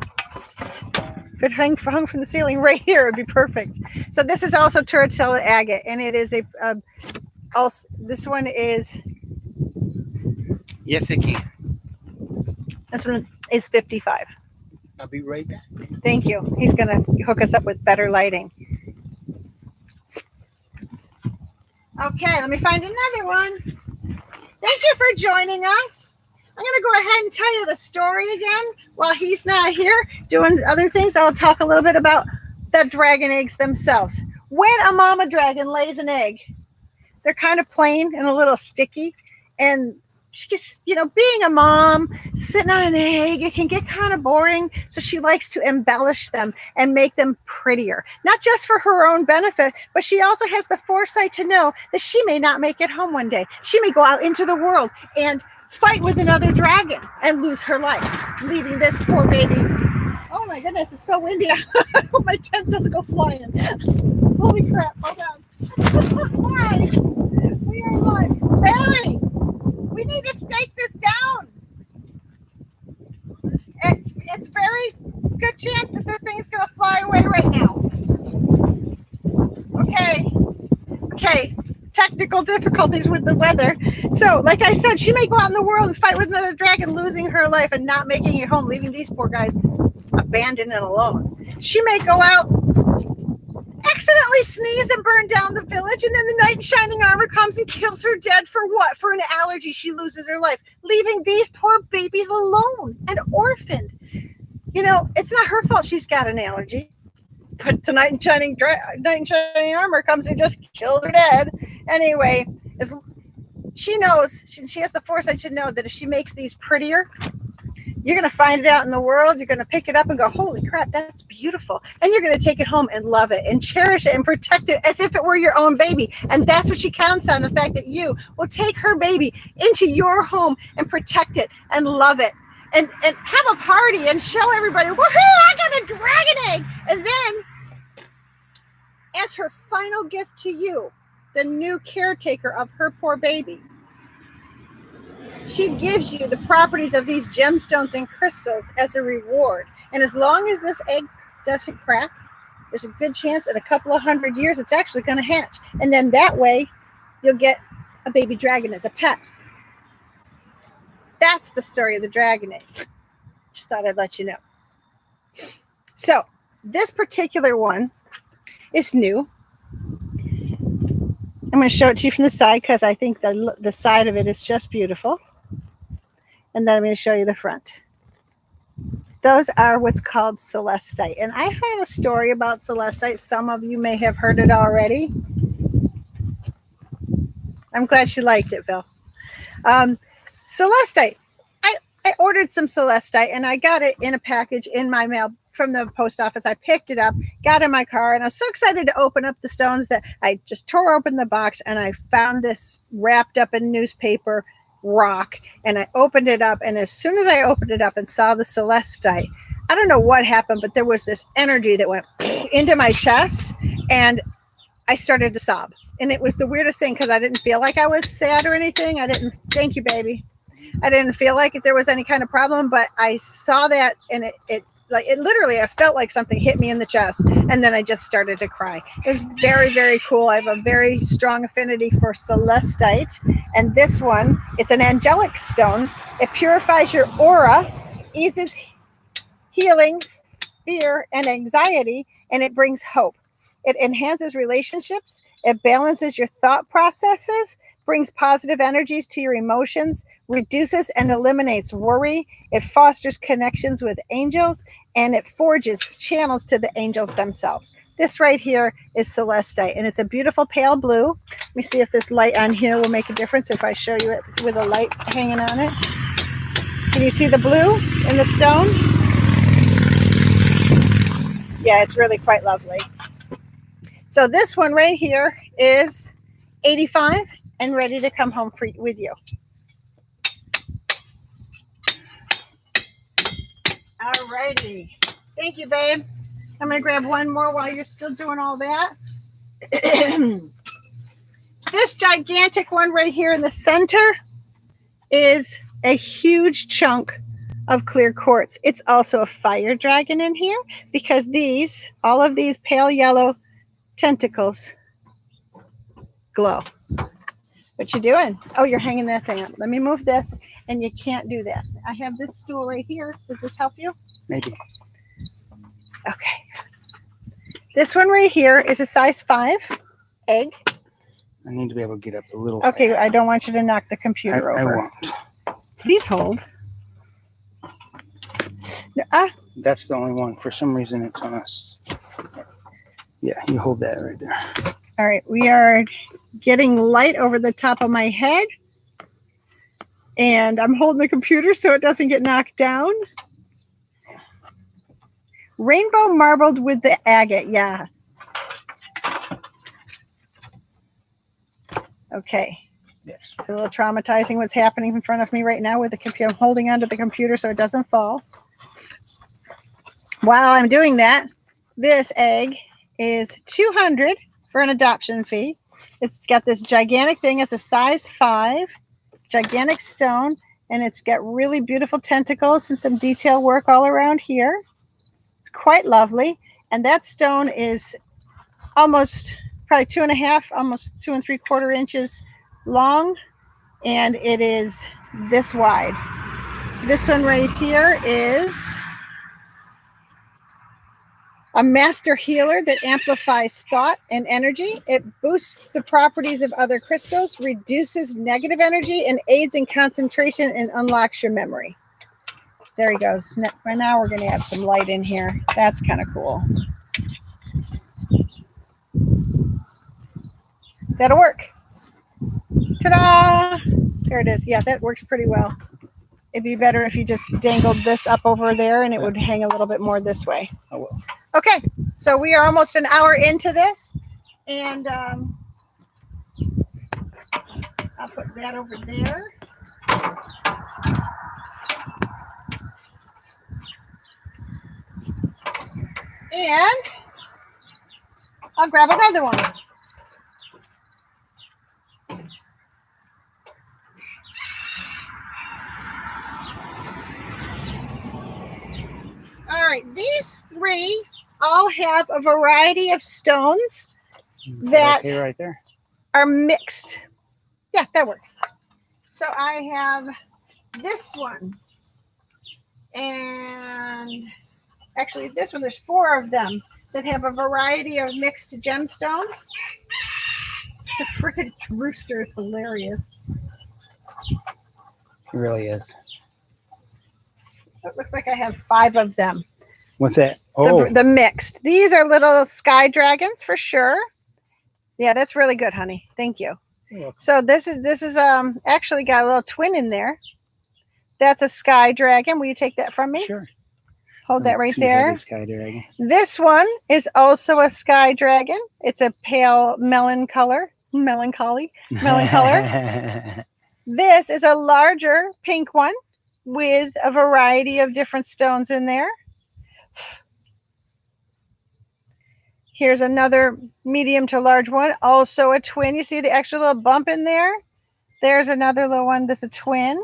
If it hung from the ceiling right here, it would be perfect. So this is also Turatella Agate, and it is also, this one is.
Yes, it can.
This one is 55.
I'll be right back.
Thank you. He's going to hook us up with better lighting. Okay, let me find another one. Thank you for joining us. I'm going to go ahead and tell you the story again while he's not here doing other things. I'll talk a little bit about the dragon eggs themselves. When a mama dragon lays an egg, they're kind of plain and a little sticky, and she gets, being a mom, sitting on an egg, it can get kind of boring. So she likes to embellish them and make them prettier, not just for her own benefit, but she also has the foresight to know that she may not make it home one day. She may go out into the world and fight with another dragon and lose her life, leaving this poor baby. Oh my goodness, it's so windy. I hope my tent doesn't go flying. Holy crap, hold on. Hi. We are live. Barry, we need to stake this down. It's very good chance that this thing's going to fly away right now. Okay. Technical difficulties with the weather. So, like I said, she may go out in the world and fight with another dragon, losing her life and not making it home, leaving these poor guys abandoned and alone. She may go out, accidentally sneeze and burn down the village, and then the knight in shining armor comes and kills her dead for what? For an allergy. She loses her life, leaving these poor babies alone and orphaned. It's not her fault she's got an allergy. But the knight in shining armor comes and just kills her dead. Anyway, she knows, she has the foresight to know that if she makes these prettier, you're going to find it out in the world. You're going to pick it up and go, holy crap, that's beautiful. And you're going to take it home and love it and cherish it and protect it as if it were your own baby. And that's what she counts on, the fact that you will take her baby into your home and protect it and love it. And have a party and show everybody, woohoo, I got a dragon egg. And then, as her final gift to you, the new caretaker of her poor baby, she gives you the properties of these gemstones and crystals as a reward. And as long as this egg doesn't crack, there's a good chance in a couple of 100 years it's actually going to hatch. And then that way, you'll get a baby dragon as a pet. That's the story of the dragon egg. Just thought I'd let you know. So this particular one is new. I'm going to show it to you from the side because I think the side of it is just beautiful. And then I'm going to show you the front. Those are what's called celestite. And I have a story about celestite. Some of you may have heard it already. I'm glad she liked it, Bill. Celestite. I ordered some celestite and I got it in a package in my mail from the post office. I picked it up, got in my car, and I was so excited to open up the stones that I just tore open the box and I found this wrapped up in newspaper rock, and I opened it up, and as soon as I opened it up and saw the celestite, I don't know what happened, but there was this energy that went into my chest and I started to sob. And it was the weirdest thing because I didn't feel like I was sad or anything. Thank you, baby. I didn't feel like there was any kind of problem, but I saw that and it literally, I felt like something hit me in the chest, and then I just started to cry. It was very, very cool. I have a very strong affinity for celestite, and this one, it's an angelic stone. It purifies your aura, eases healing, fear, and anxiety, and it brings hope. It enhances relationships. It balances your thought processes, brings positive energies to your emotions, reduces and eliminates worry. It fosters connections with angels, and it forges channels to the angels themselves. This right here is celestite, and it's a beautiful pale blue. Let me see if this light on here will make a difference if I show you it with a light hanging on it. Can you see the blue in the stone? Yeah, it's really quite lovely. So this one right here is 85 and ready to come home with you. All righty. Thank you, babe. I'm going to grab one more while you're still doing all that. This gigantic one right here in the center is a huge chunk of clear quartz. It's also a fire dragon in here because all of these pale yellow tentacles glow. What you doing? Oh, you're hanging that thing up. Let me move this, and you can't do that. I have this stool right here. Does this help you?
Maybe.
Okay. This one right here is a size 5 egg.
I need to be able to get up a little.
Okay, I don't want you to knock the computer over.
I won't.
Please hold.
That's the only one. For some reason, it's on us. Yeah, you hold that right there.
All right, we are getting light over the top of my head. And I'm holding the computer so it doesn't get knocked down. Rainbow marbled with the agate. Yeah. Okay.
Yeah.
It's a little traumatizing what's happening in front of me right now with the computer. I'm holding onto the computer so it doesn't fall. While I'm doing that, this egg is $200 for an adoption fee. It's got this gigantic thing. It's a size 5, gigantic stone, and it's got really beautiful tentacles and some detail work all around here. It's quite lovely. And that stone is almost probably 2.5, almost 2 3/4 inches long, and it is this wide. This one right here is a master healer that amplifies thought and energy. It boosts the properties of other crystals, reduces negative energy, and aids in concentration and unlocks your memory. There he goes. Right now we're going to have some light in here. That's kind of cool. That'll work. Ta-da! There it is. Yeah, that works pretty well. It'd be better if you just dangled this up over there and it would hang a little bit more this way.
I will.
Okay, so we are almost an hour into this, and I'll put that over there. And I'll grab another one. All right, these three all have a variety of stones that
okay right there
are mixed. Yeah, that works. So I have this one, and actually this one, there's 4 of them that have a variety of mixed gemstones. The freaking rooster is hilarious.
it really is.
It looks like I have 5 of them.
What's that? Oh,
The mixed. These are little sky dragons for sure. Yeah, that's really good, honey. Thank you. So this is actually got a little twin in there. That's a sky dragon. Will you take that from me?
sure.
Hold that right there.
Sky dragon.
This one is also a sky dragon. It's a pale melon color. Melon color. This is a larger pink one with a variety of different stones in there. Here's another medium to large one, also a twin. You see the extra little bump in there? There's another little one that's a twin.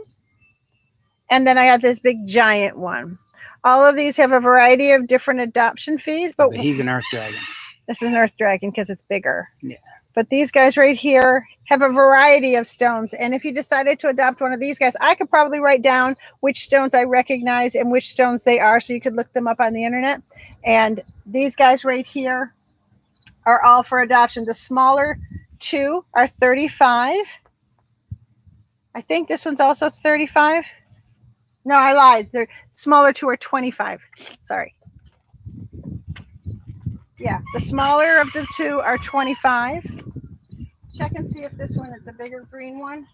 And then I got this big giant one. All of these have a variety of different adoption fees, but
he's an earth dragon.
this is an earth dragon because it's bigger.
Yeah.
But these guys right here have a variety of stones. And if you decided to adopt one of these guys, I could probably write down which stones I recognize and which stones they are, so you could look them up on the internet. And these guys right here are all for adoption. The smaller 2 are 35. I think this one's also 35. No, I lied. The smaller 2 are 25. Sorry. Yeah, the smaller of the 2 are 25. Check and see if this one is the bigger green one.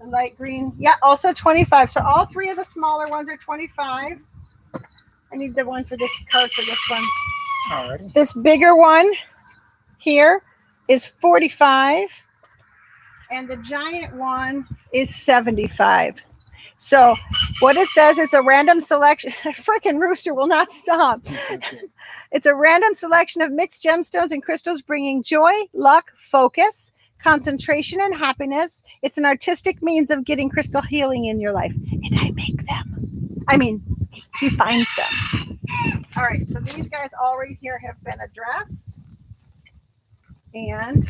The light green. Yeah, also 25. So all 3 of the smaller ones are 25. I need the one for this card for this one.
Alrighty.
This bigger one here is 45. And the giant one is 75. So what it says is a random selection. Freaking rooster will not stop. It's a random selection of mixed gemstones and crystals bringing joy, luck, focus, concentration, and happiness. It's an artistic means of getting crystal healing in your life. And I make them. I mean, he finds them. All right, so these guys all right here have been addressed. And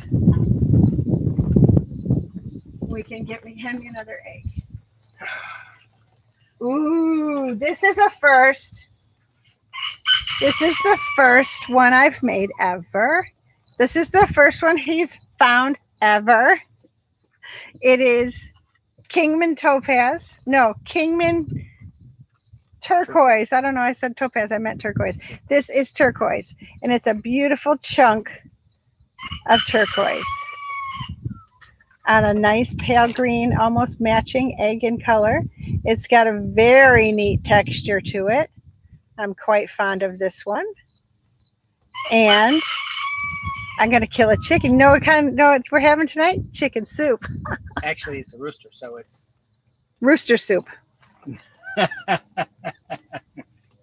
we can hand me another egg. Ooh, this is a first. This is the first one I've made ever. This is the first one he's found ever. It is Kingman Topaz. No, Kingman Turquoise. I don't know. I said Topaz. I meant turquoise. This is turquoise. And it's a beautiful chunk of turquoise. on a nice pale green, almost matching egg in color. It's got a very neat texture to it. I'm quite fond of this one. And I'm going to kill a chicken. Know what we're having tonight? Chicken soup.
Actually, it's a rooster, so it's
Rooster soup.
yes,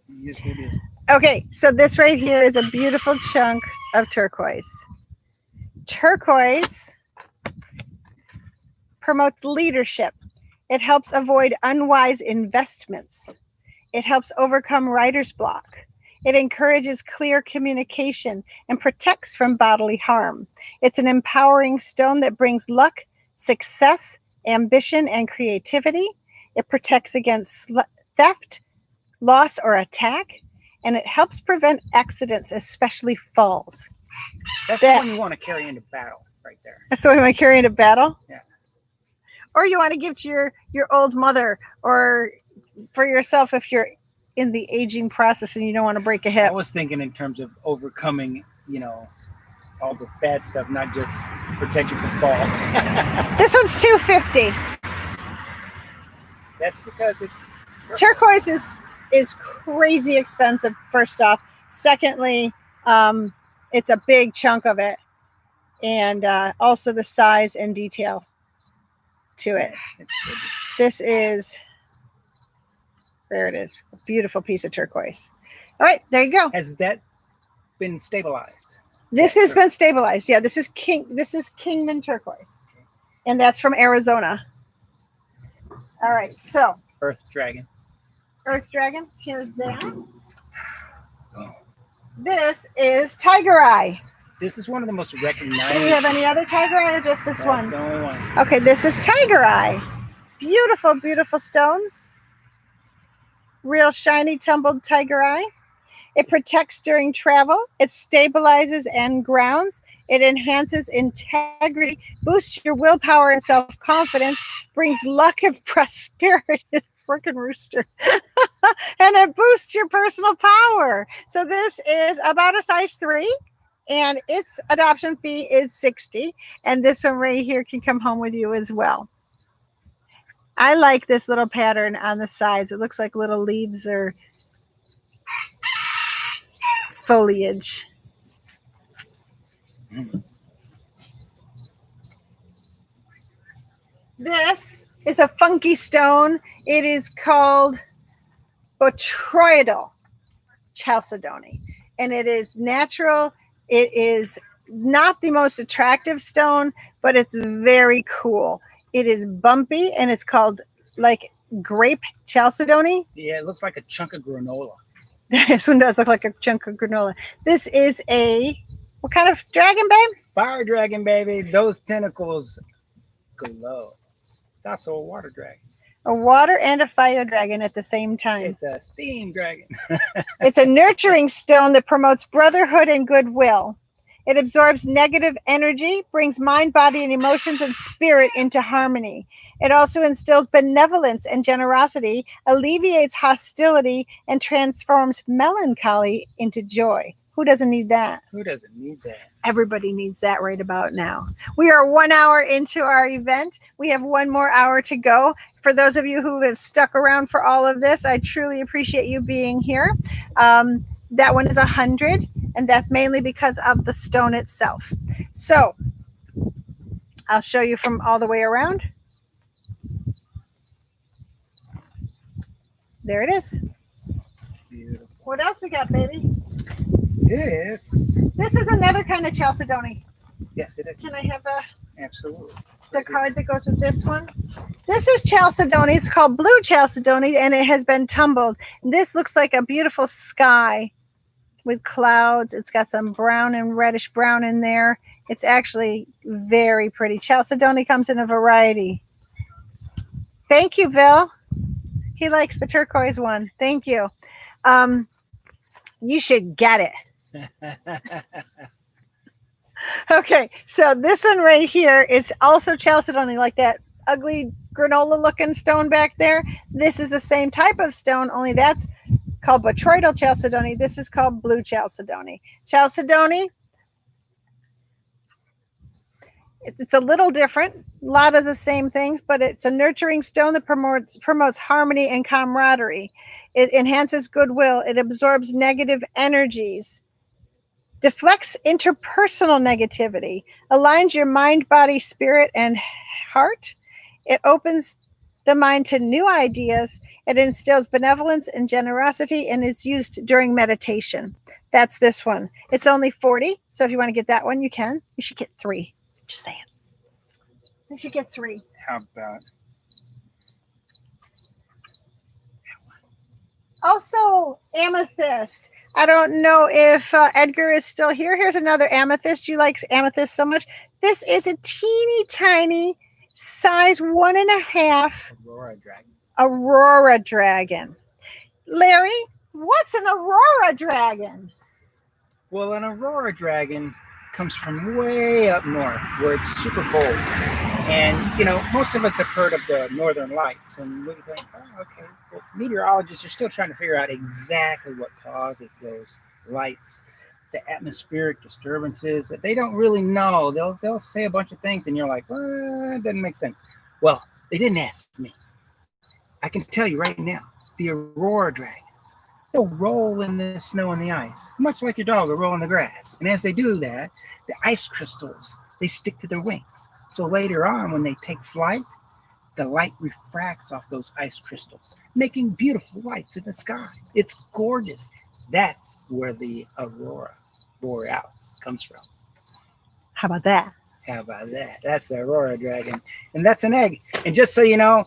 it is.
Okay, so this right here is a beautiful chunk of turquoise. Turquoise promotes leadership. It helps avoid unwise investments. It helps overcome writer's block. It encourages clear communication and protects from bodily harm. It's an empowering stone that brings luck, success, ambition, and creativity. It protects against theft, loss, or attack, and it helps prevent accidents, especially falls.
That's the one you want to carry into battle right there.
That's the one you want to carry into battle?
Yeah.
Or you want to give to your old mother, or for yourself if you're in the aging process and you don't want to break a hip.
I was thinking in terms of overcoming, all the bad stuff, not just protect you from falls.
This one's $250.
That's because it's
Turquoise is crazy expensive, first off. Secondly, it's a big chunk of it, and also the size and detail to it. This is, there it is, a beautiful piece of turquoise. All right, there you go.
Has that been stabilized?
This has been stabilized. Yeah, this is Kingman turquoise, and that's from Arizona. All right, so
Earth Dragon.
Here's that. This is Tiger Eye.
This is one of the most recognized.
Do we have any other Tiger Eye, or just this one?
That's the only one.
Okay, this is Tiger Eye. Beautiful, beautiful stones. Real shiny, tumbled Tiger Eye. It protects during travel. It stabilizes and grounds. It enhances integrity, boosts your willpower and self-confidence, brings luck and prosperity. Freaking rooster. And it boosts your personal power. So this is about a size 3, and its adoption fee is $60. And this one right here can come home with you as well. I like this little pattern on the sides. It looks like little leaves or foliage. This is a funky stone. It is called botryoidal chalcedony, and it is natural. It is not the most attractive stone, but it's very cool. It is bumpy, and it's called like grape chalcedony.
Yeah, it looks like a chunk of granola.
This one does look like a chunk of granola. This is what kind of dragon, babe?
Fire dragon, baby. Those tentacles glow. It's also a water dragon.
A water and a fire dragon at the same time.
It's a steam dragon.
It's a nurturing stone that promotes brotherhood and goodwill. It absorbs negative energy, brings mind, body, and emotions and spirit into harmony. It also instills benevolence and generosity, alleviates hostility, and transforms melancholy into joy. Who doesn't need that?
Who doesn't need that?
Everybody needs that right about now. We are 1 hour into our event. We have 1 more hour to go. For those of you who have stuck around for all of this, I truly appreciate you being here. That one is 100, and that's mainly because of the stone itself. So I'll show you from all the way around. There it is.
Beautiful.
What else we got, baby?
This
is another kind of chalcedony.
Yes, it is.
Can I have
Absolutely.
the card that goes with this one? This is chalcedony. It's called blue chalcedony, and it has been tumbled. This looks like a beautiful sky with clouds. It's got some brown and reddish brown in there. It's actually very pretty. Chalcedony comes in a variety. Thank you, Bill. He likes the turquoise one. Thank you. You should get it. Okay, so this one right here is also chalcedony, like that ugly granola looking stone back there. This is the same type of stone, only that's called botryoidal chalcedony. This is called blue chalcedony. Chalcedony It's a little different, a lot of the same things, but it's a nurturing stone that promotes harmony and camaraderie. It enhances goodwill. It absorbs negative energies, deflects interpersonal negativity, aligns your mind, body, spirit, and heart. It opens the mind to new ideas. It instills benevolence and generosity and is used during meditation. That's this one. It's only 40. So if you want to get that one, you can. You should get 3. Just saying. You should get 3.
How about
Also, amethyst. I don't know if Edgar is still here. Here's another amethyst. You like amethyst so much. This is a teeny tiny size 1.5 Aurora dragon. Larry, what's an Aurora dragon?
Well, an Aurora dragon comes from way up north where it's super cold. And, you know, most of us have heard of the northern lights. And we think, oh, okay. Well, meteorologists are still trying to figure out exactly what causes those lights, the atmospheric disturbances that they don't really know. They'll say a bunch of things and you're like, well, it doesn't make sense. Well, they didn't ask me. I can tell you right now, the Aurora dragons, they'll roll in the snow and the ice, much like your dog will roll in the grass. And as they do that, the ice crystals, they stick to their wings. So later on, when they take flight, the light refracts off those ice crystals, making beautiful lights in the sky. It's gorgeous. That's where the Aurora Borealis comes from.
How about that?
How about that? That's the Aurora dragon. And that's an egg. And just so you know,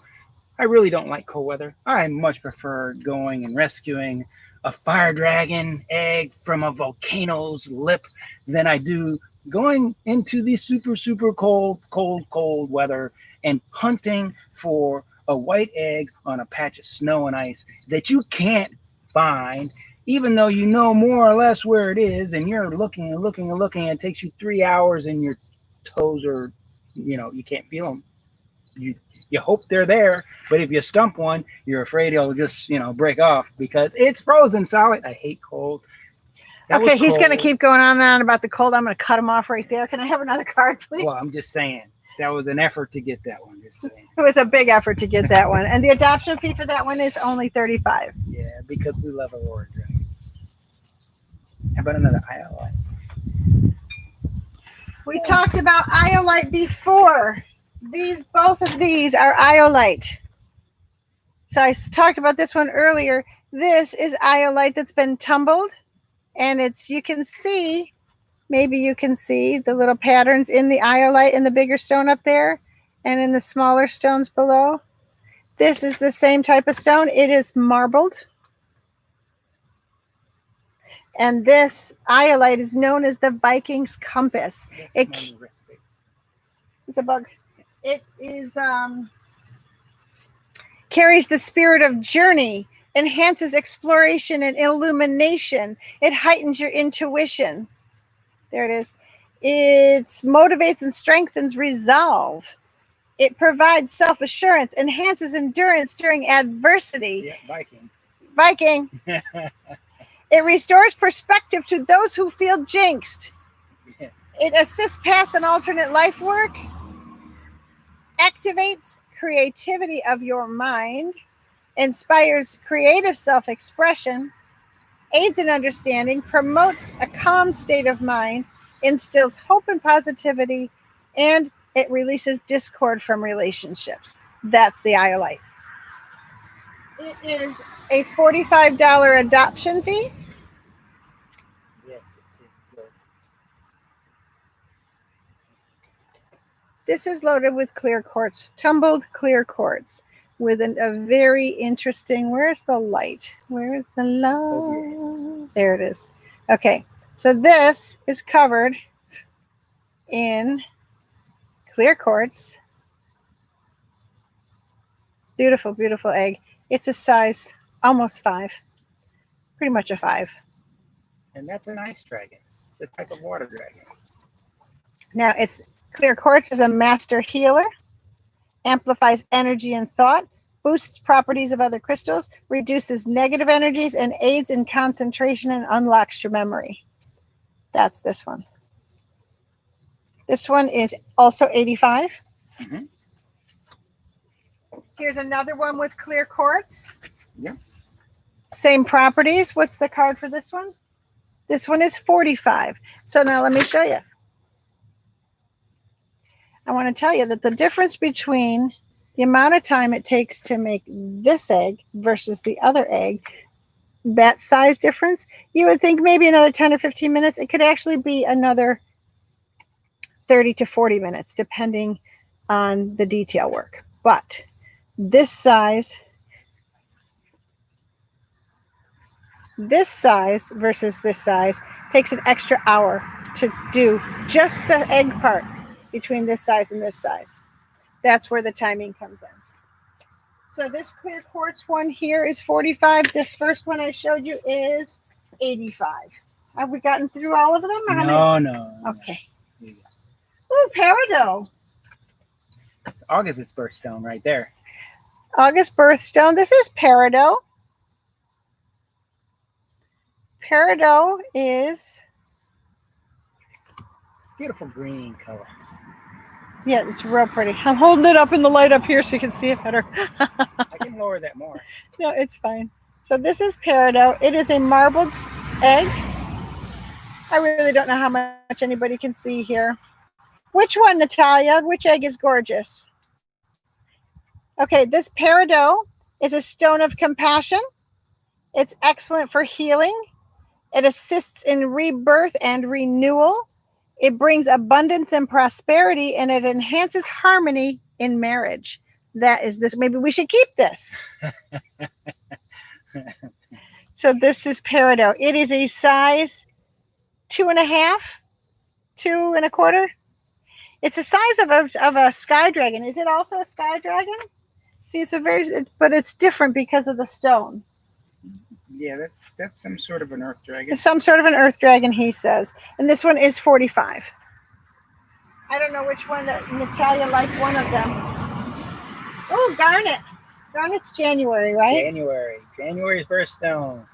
I really don't like cold weather. I much prefer going and rescuing a fire dragon egg from a volcano's lip than I do going into the super, super cold weather and hunting for a white egg on a patch of snow and ice that you can't find, even though you know more or less where it is, and you're looking and looking and looking, and it takes you 3 hours and your toes are, you know, you can't feel them. You hope they're there, but if you stump one, you're afraid it'll just, you know, break off because it's frozen solid. I hate cold.
Okay, he's going to keep going on and on about the cold. I'm going to cut him off right there. Can I have another card, please?
Well, I'm just saying that was an effort to get that one. Just saying.
It was a big effort to get that one, and the adoption fee for that one is only $35.
Yeah, because we love Aurora dragon. How about another iolite?
We talked about iolite before. Both of these are iolite. So I talked about this one earlier. This is iolite that's been tumbled, and you can see, maybe you can see the little patterns in the iolite in the bigger stone up there and in the smaller stones below. This is the same type of stone. It is marbled. And this iolite is known as the Vikings Compass. It's a bug. It is carries the spirit of journey, enhances exploration and illumination. It heightens your intuition. There it is. It motivates and strengthens resolve. It provides self-assurance, enhances endurance during adversity.
Yeah,
Viking. It restores perspective to those who feel jinxed.
Yeah.
It assists past and alternate life work. Activates creativity of your mind, inspires creative self-expression, aids in understanding, promotes a calm state of mind, instills hope and positivity, and it releases discord from relationships. That's the iolite. It is a $45 adoption fee.
Yes, it is good.
This is loaded with clear quartz, tumbled clear quartz, with a very interesting, where's the light? Where's the light? There it is. Okay, so this is covered in clear quartz. Beautiful, beautiful egg. It's a size almost 5, pretty much a 5.
And that's an ice dragon. It's a type of water dragon.
Now, clear quartz is a master healer, amplifies energy and thought, boosts properties of other crystals, reduces negative energies, and aids in concentration and unlocks your memory. That's this one. This one is also 85.
Mhm.
Here's another one with clear quartz.
Yeah.
Same properties. What's the card for this one? This one is 45. So now let me show you. I want to tell you that the difference between the amount of time it takes to make this egg versus the other egg, that size difference, you would think maybe another 10 or 15 minutes. It could actually be another 30 to 40 minutes, depending on the detail work. But this size versus this size takes an extra hour to do just the egg part between this size and this size. That's where the timing comes in. So this clear quartz one here is 45. The first one I showed you is 85. Have we gotten through all of them?
No.
Okay. Ooh, peridot.
It's August's birthstone right there.
August birthstone. This is peridot. Peridot is
Beautiful green color.
yeah, it's real pretty. I'm holding it up in the light up here so you can see it better.
I can lower that more.
No, it's fine. So this is peridot. It is a marbled egg. I really don't know how much anybody can see here. Which one, Natalia? Which egg is gorgeous? Okay, this peridot is a stone of compassion. It's excellent for healing. It assists in rebirth and renewal. It brings abundance and prosperity, and it enhances harmony in marriage. That is this. Maybe we should keep this. So this is peridot. It is a size 2.5, 2 1/4. It's the size of a sky dragon. Is it also a sky dragon? See, but it's different because of the stone.
Yeah, that's some sort of an earth dragon.
It's some sort of an earth dragon, he says. And this one is 45. I don't know which one that Natalia liked, one of them. Oh, garnet. Garnet's January, right?
January's birthstone.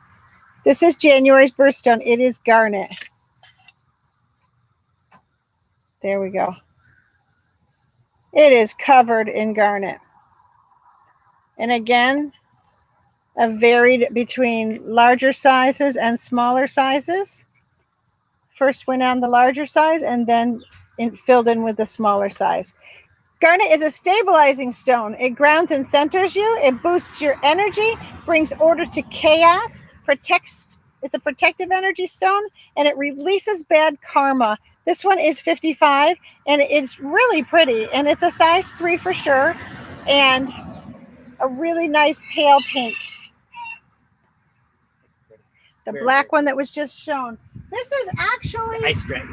This is January's birthstone. It is garnet. There we go. It is covered in garnet. And again, varied between larger sizes and smaller sizes. First went on the larger size and then filled in with the smaller size. Garnet is a stabilizing stone. It grounds and centers you. It boosts your energy, brings order to chaos, protects. It's a protective energy stone, and it releases bad karma. This one is 55, and it's really pretty, and it's a size 3 for sure, and a really nice pale pink. The black one that was just shown. This is actually
Ice dragon.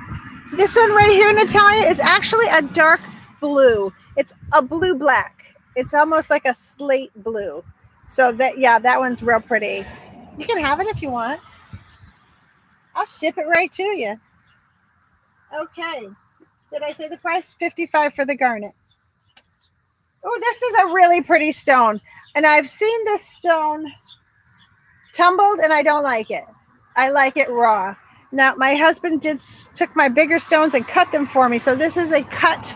This one right here, Natalia, is actually a dark blue. It's a blue-black. It's almost like a slate blue. So that one's real pretty. You can have it if you want. I'll ship it right to you. Okay. Did I say the price? 55 for the garnet. Oh, this is a really pretty stone. And I've seen this stone tumbled, and I don't like it. I like it raw. Now, my husband took my bigger stones and cut them for me. So this is a cut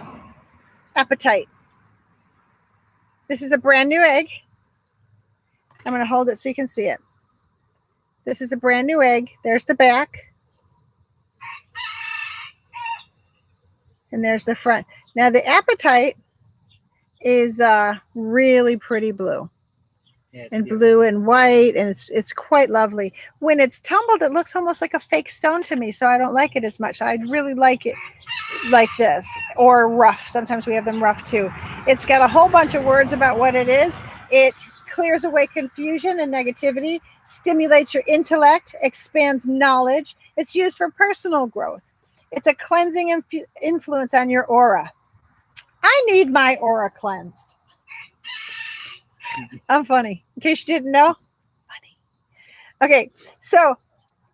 apatite. This is a brand new egg. I'm going to hold it so you can see it. This is a brand new egg. There's the back. And there's the front. Now, the apatite is really pretty blue.
Yeah,
and
beautiful.
Blue and white, and it's quite lovely. When it's tumbled, it looks almost like a fake stone to me, so I don't like it as much. I'd really like it like this, or rough. Sometimes we have them rough too. It's got a whole bunch of words about what it is. It clears away confusion and negativity, stimulates your intellect, expands knowledge. It's used for personal growth. It's a cleansing influence on your aura. I need my aura cleansed. I'm funny. In case you didn't know. Funny. Okay, so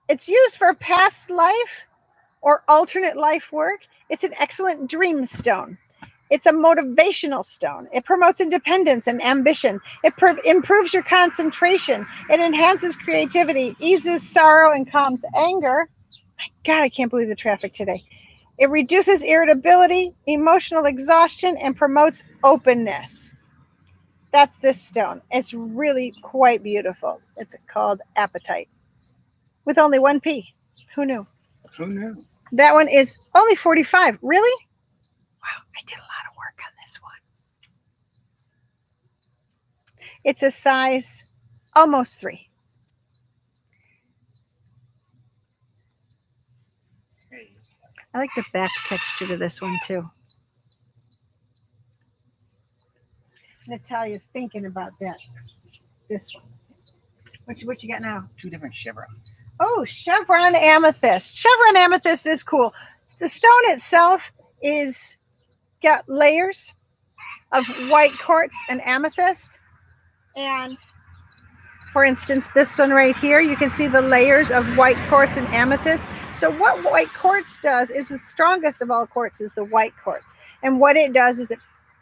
it's used for past life or alternate life work. It's an excellent dream stone. It's a motivational stone. It promotes independence and ambition. It improves your concentration. It enhances creativity, eases sorrow, and calms anger. My God, I can't believe the traffic today. It reduces irritability, emotional exhaustion, and promotes openness. That's this stone. It's really quite beautiful. It's called Apatite with only 1 P. Who knew?
Who knew?
That one is only 45. Really? Wow, I did a lot of work on this one. It's a size almost 3.
Hey.
I like the back texture to this one too. Natalia's thinking about that. This one. What you got now?
2 different chevrons.
Oh, chevron amethyst. Chevron amethyst is cool. The stone itself is got layers of white quartz and amethyst. And for instance, this one right here, you can see the layers of white quartz and amethyst. So what white quartz does is the strongest of all quartz is the white quartz. And what it does is it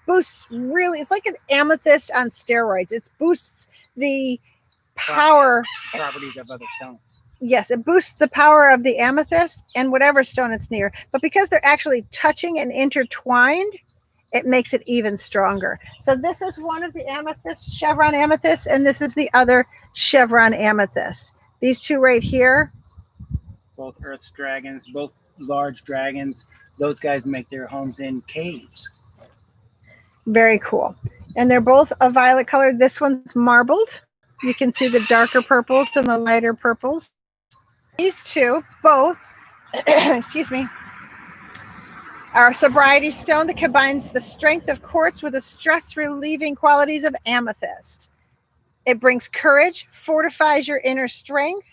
boosts really, it's like an amethyst on steroids. It boosts the power.
Properties of other stones.
Yes, it boosts the power of the amethyst and whatever stone it's near. But because they're actually touching and intertwined, it makes it even stronger. So this is one of the amethyst, chevron amethyst, and this is the other chevron amethyst. These two right here.
Both earth dragons, both large dragons. Those guys make their homes in caves.
Very cool. And they're both a violet color. This one's marbled. You can see the darker purples and the lighter purples. These two, both, excuse me, are sobriety stone that combines the strength of quartz with the stress-relieving qualities of amethyst. It brings courage, fortifies your inner strength.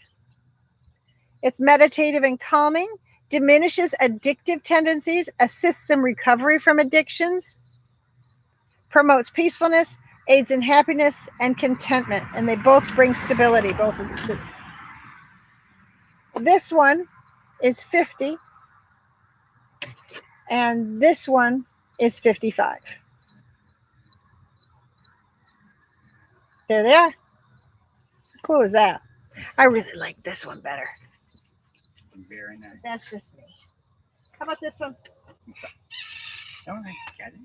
It's meditative and calming, diminishes addictive tendencies, assists in recovery from addictions, promotes peacefulness, aids in happiness and contentment, and they both bring stability. Both of them. This one is 50, and this one is 55. There they are. How cool is that? I really like this one better.
Very nice.
That's just me. How about this one?
Oh, I got it.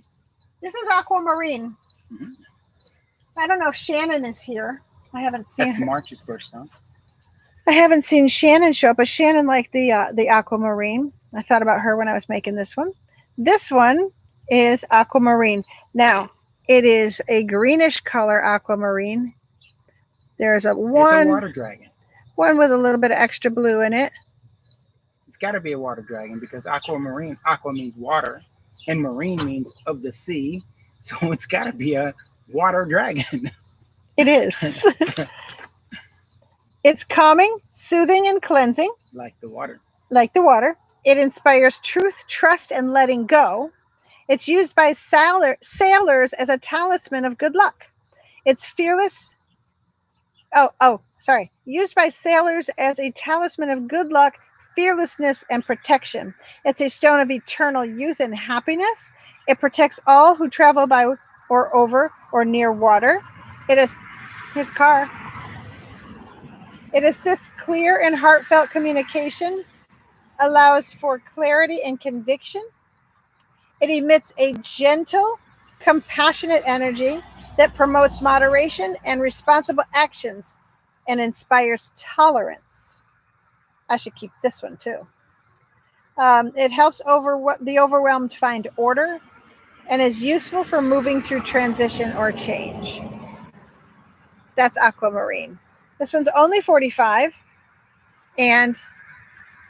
This is aquamarine.
Mm-hmm.
I don't know if Shannon is here. I haven't seen
That's
her.
March's birthstone.
I haven't seen Shannon show up, but Shannon liked the aquamarine. I thought about her when I was making this one. This one is aquamarine. Now, it is a greenish color aquamarine. There's
It's a
one
water dragon.
with a little bit of extra blue in it.
It's got to be a water dragon because aquamarine, aqua means water, and marine means of the sea. So it's got to be a water dragon.
It is. It's calming, soothing, and cleansing.
Like the water.
Like the water. It inspires truth, trust, and letting go. It's used by sailors as a talisman of good luck. It's fearless. Used by sailors as a talisman of good luck, fearlessness, and protection. It's a stone of eternal youth and happiness. It protects all who travel by or over or near water. Here's a car. It assists clear and heartfelt communication, allows for clarity and conviction. It emits a gentle, compassionate energy that promotes moderation and responsible actions and inspires tolerance. I should keep this one too. It helps the overwhelmed find order and is useful for moving through transition or change. That's aquamarine. This one's only 45, and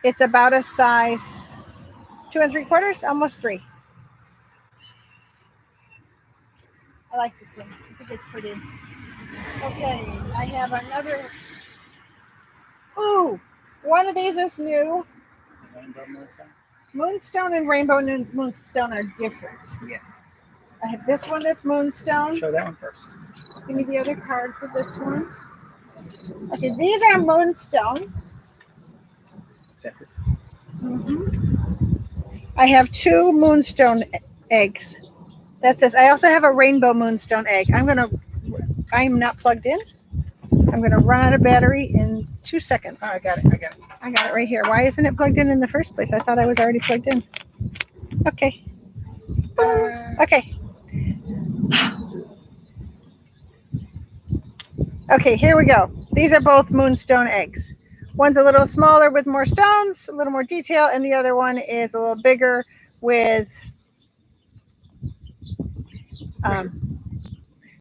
it's about a size 2 3/4, almost 3. I like this one. I think it's pretty. Okay, I have another. Ooh, one of these is new.
Rainbow moonstone.
Moonstone and rainbow moonstone are different.
Yes.
I have this one that's moonstone.
Show that one first.
Give me the other card for this one. Okay, these are moonstone.
Is that this?
I have 2 moonstone eggs. That's this. I also have a rainbow moonstone egg. I'm not plugged in. I'm gonna run out of battery in 2 seconds.
Oh, I got it.
I got it right here. Why isn't it plugged in the first place? I thought I was already plugged in. Okay. Okay. Okay, here we go. These are both moonstone eggs. One's a little smaller with more stones, a little more detail, and the other one is a little bigger with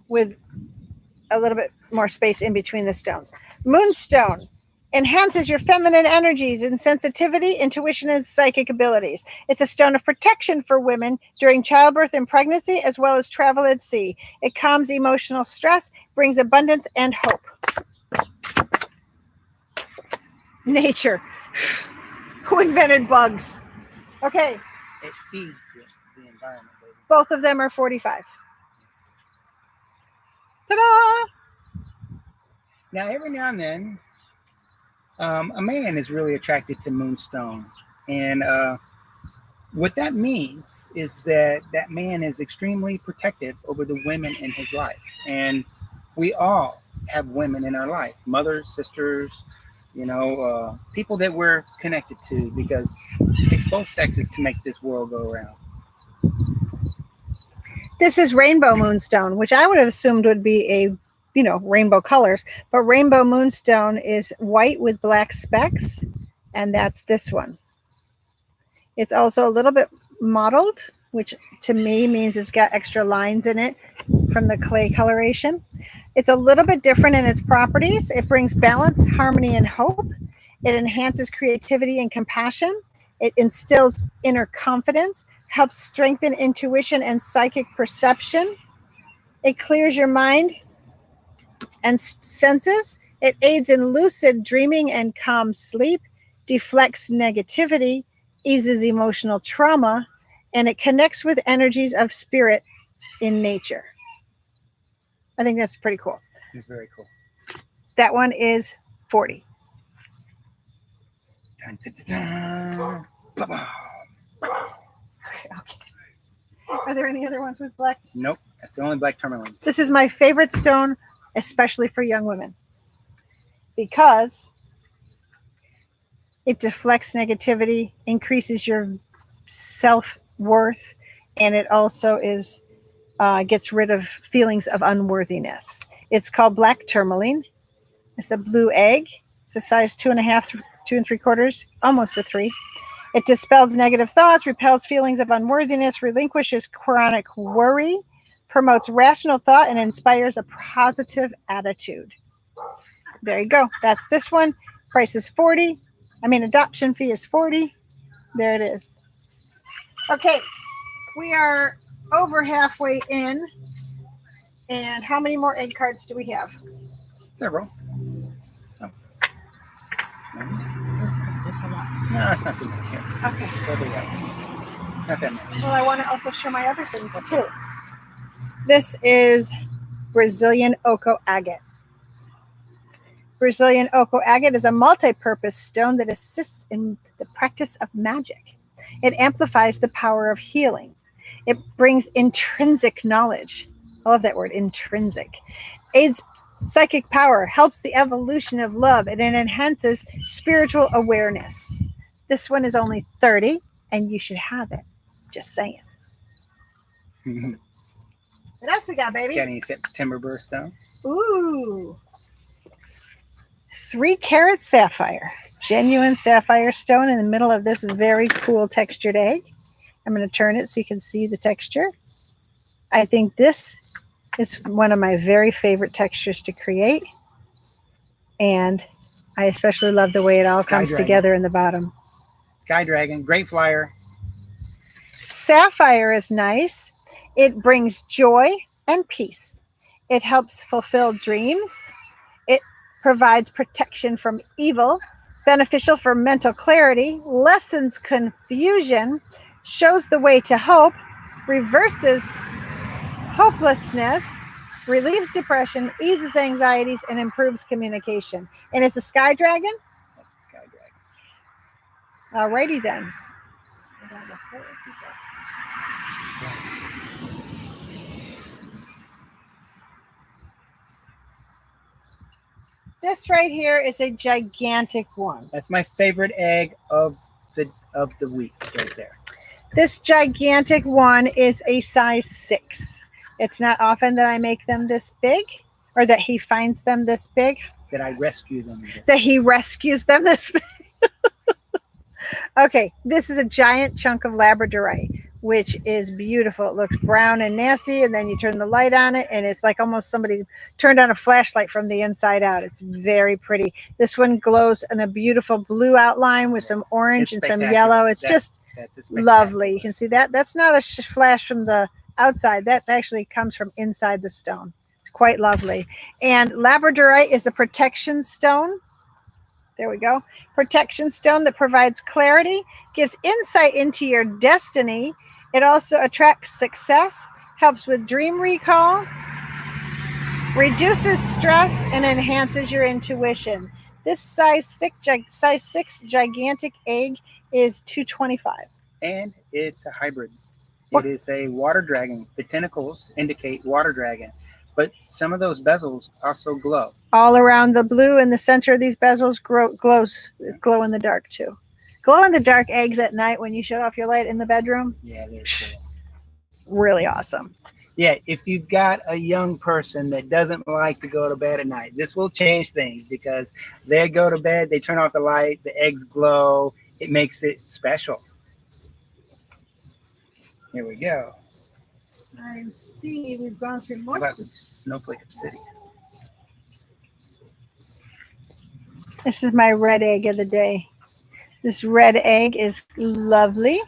with a little bit more space in between the stones. Moonstone enhances your feminine energies and sensitivity, intuition, and psychic abilities. It's a stone of protection for women during childbirth and pregnancy, as well as travel at sea. It calms emotional stress, brings abundance and hope. Nature. Who invented bugs? Okay.
It feeds the environment, baby.
Both of them are 45. Ta-da!
Now, every now and then, a man is really attracted to moonstone. And what that means is that that man is extremely protective over the women in his life. And we all have women in our life, mothers, sisters, people that we're connected to, because it takes both sexes to make this world go around.
This is rainbow moonstone, which I would have assumed would be a, rainbow colors, but rainbow moonstone is white with black specks, and that's this one. It's also a little bit mottled, which to me means it's got extra lines in it from the clay coloration. It's a little bit different in its properties. It brings balance, harmony, and hope. It enhances creativity and compassion. It instills inner confidence, helps strengthen intuition and psychic perception. It clears your mind and senses. It aids in lucid dreaming and calm sleep, deflects negativity, eases emotional trauma, and it connects with energies of spirit in nature. I think that's pretty cool.
It's very cool.
That one is 40.
Dun, dun, dun, dun.
Okay. Are there any other ones with black?
Nope, that's the only black tourmaline.
This is my favorite stone, especially for young women, because it deflects negativity, increases your self-worth, and it also gets rid of feelings of unworthiness. It's called black tourmaline. It's a blue egg. It's a size 2.5, 2 3/4, almost a 3. It dispels negative thoughts, repels feelings of unworthiness, relinquishes chronic worry, promotes rational thought, and inspires a positive attitude. There you go. That's this one. Price is 40. Adoption fee is 40. There it is. Okay, we are over halfway in. And how many more egg cards do we have?
Several. Oh.
That's a lot.
No, it's not too many here.
Okay.
Not that many.
Well, I want to also show my other things too. This is Brazilian Oco Agate. Brazilian Oco Agate is a multi-purpose stone that assists in the practice of magic. It amplifies the power of healing. It brings intrinsic knowledge. I love that word, intrinsic. Aids psychic power, helps the evolution of love, and it enhances spiritual awareness. This one is only 30, and you should have it. Just saying. What else we got, baby?
Got any September birthstone?
Ooh. 3-carat sapphire. Genuine sapphire stone in the middle of this very cool textured egg. I'm going to turn it so you can see the texture. I think this is one of my very favorite textures to create. And I especially love the way it all comes together in the bottom.
Sky Dragon, great flyer.
Sapphire is nice. It brings joy and peace. It helps fulfill dreams. It provides protection from evil, beneficial for mental clarity, lessens confusion, shows the way to hope, reverses hopelessness, relieves depression, eases anxieties, and improves communication. And it's a sky dragon?
That's a Sky Dragon.
Alrighty then. This right here is a gigantic one.
That's my favorite egg of the week right there.
This gigantic one is a size 6. It's not often that I make them this big, or that he finds them this big.
That I rescue them.
That he rescues them this big. Okay, this is a giant chunk of labradorite, which is beautiful. It looks brown and nasty, and then you turn the light on it, and it's like almost somebody turned on a flashlight from the inside out. It's very pretty. This one glows in a beautiful blue outline with some orange and some yellow. It's just lovely. You can see that. That's not a flash from the outside. That's actually comes from inside the stone. It's quite lovely. And labradorite is a protection stone. There we go. Protection stone that provides clarity, gives insight into your destiny. It also attracts success, helps with dream recall, reduces stress, and enhances your intuition. This size 6 gigantic egg is $225.
And it's a hybrid. It is a water dragon. The tentacles indicate water dragon. But some of those bezels also glow.
All around the blue in the center of these bezels glow in the dark too. Glow in the dark eggs at night when you shut off your light in the bedroom.
Yeah, they're cool.
Really awesome.
Yeah, if you've got a young person that doesn't like to go to bed at night, this will change things because they go to bed, they turn off the light, the eggs glow. It makes it special. Here we go.
I see we've gone through more.
That's snowflake obsidian.
This is my red egg of the day. This red egg is lovely.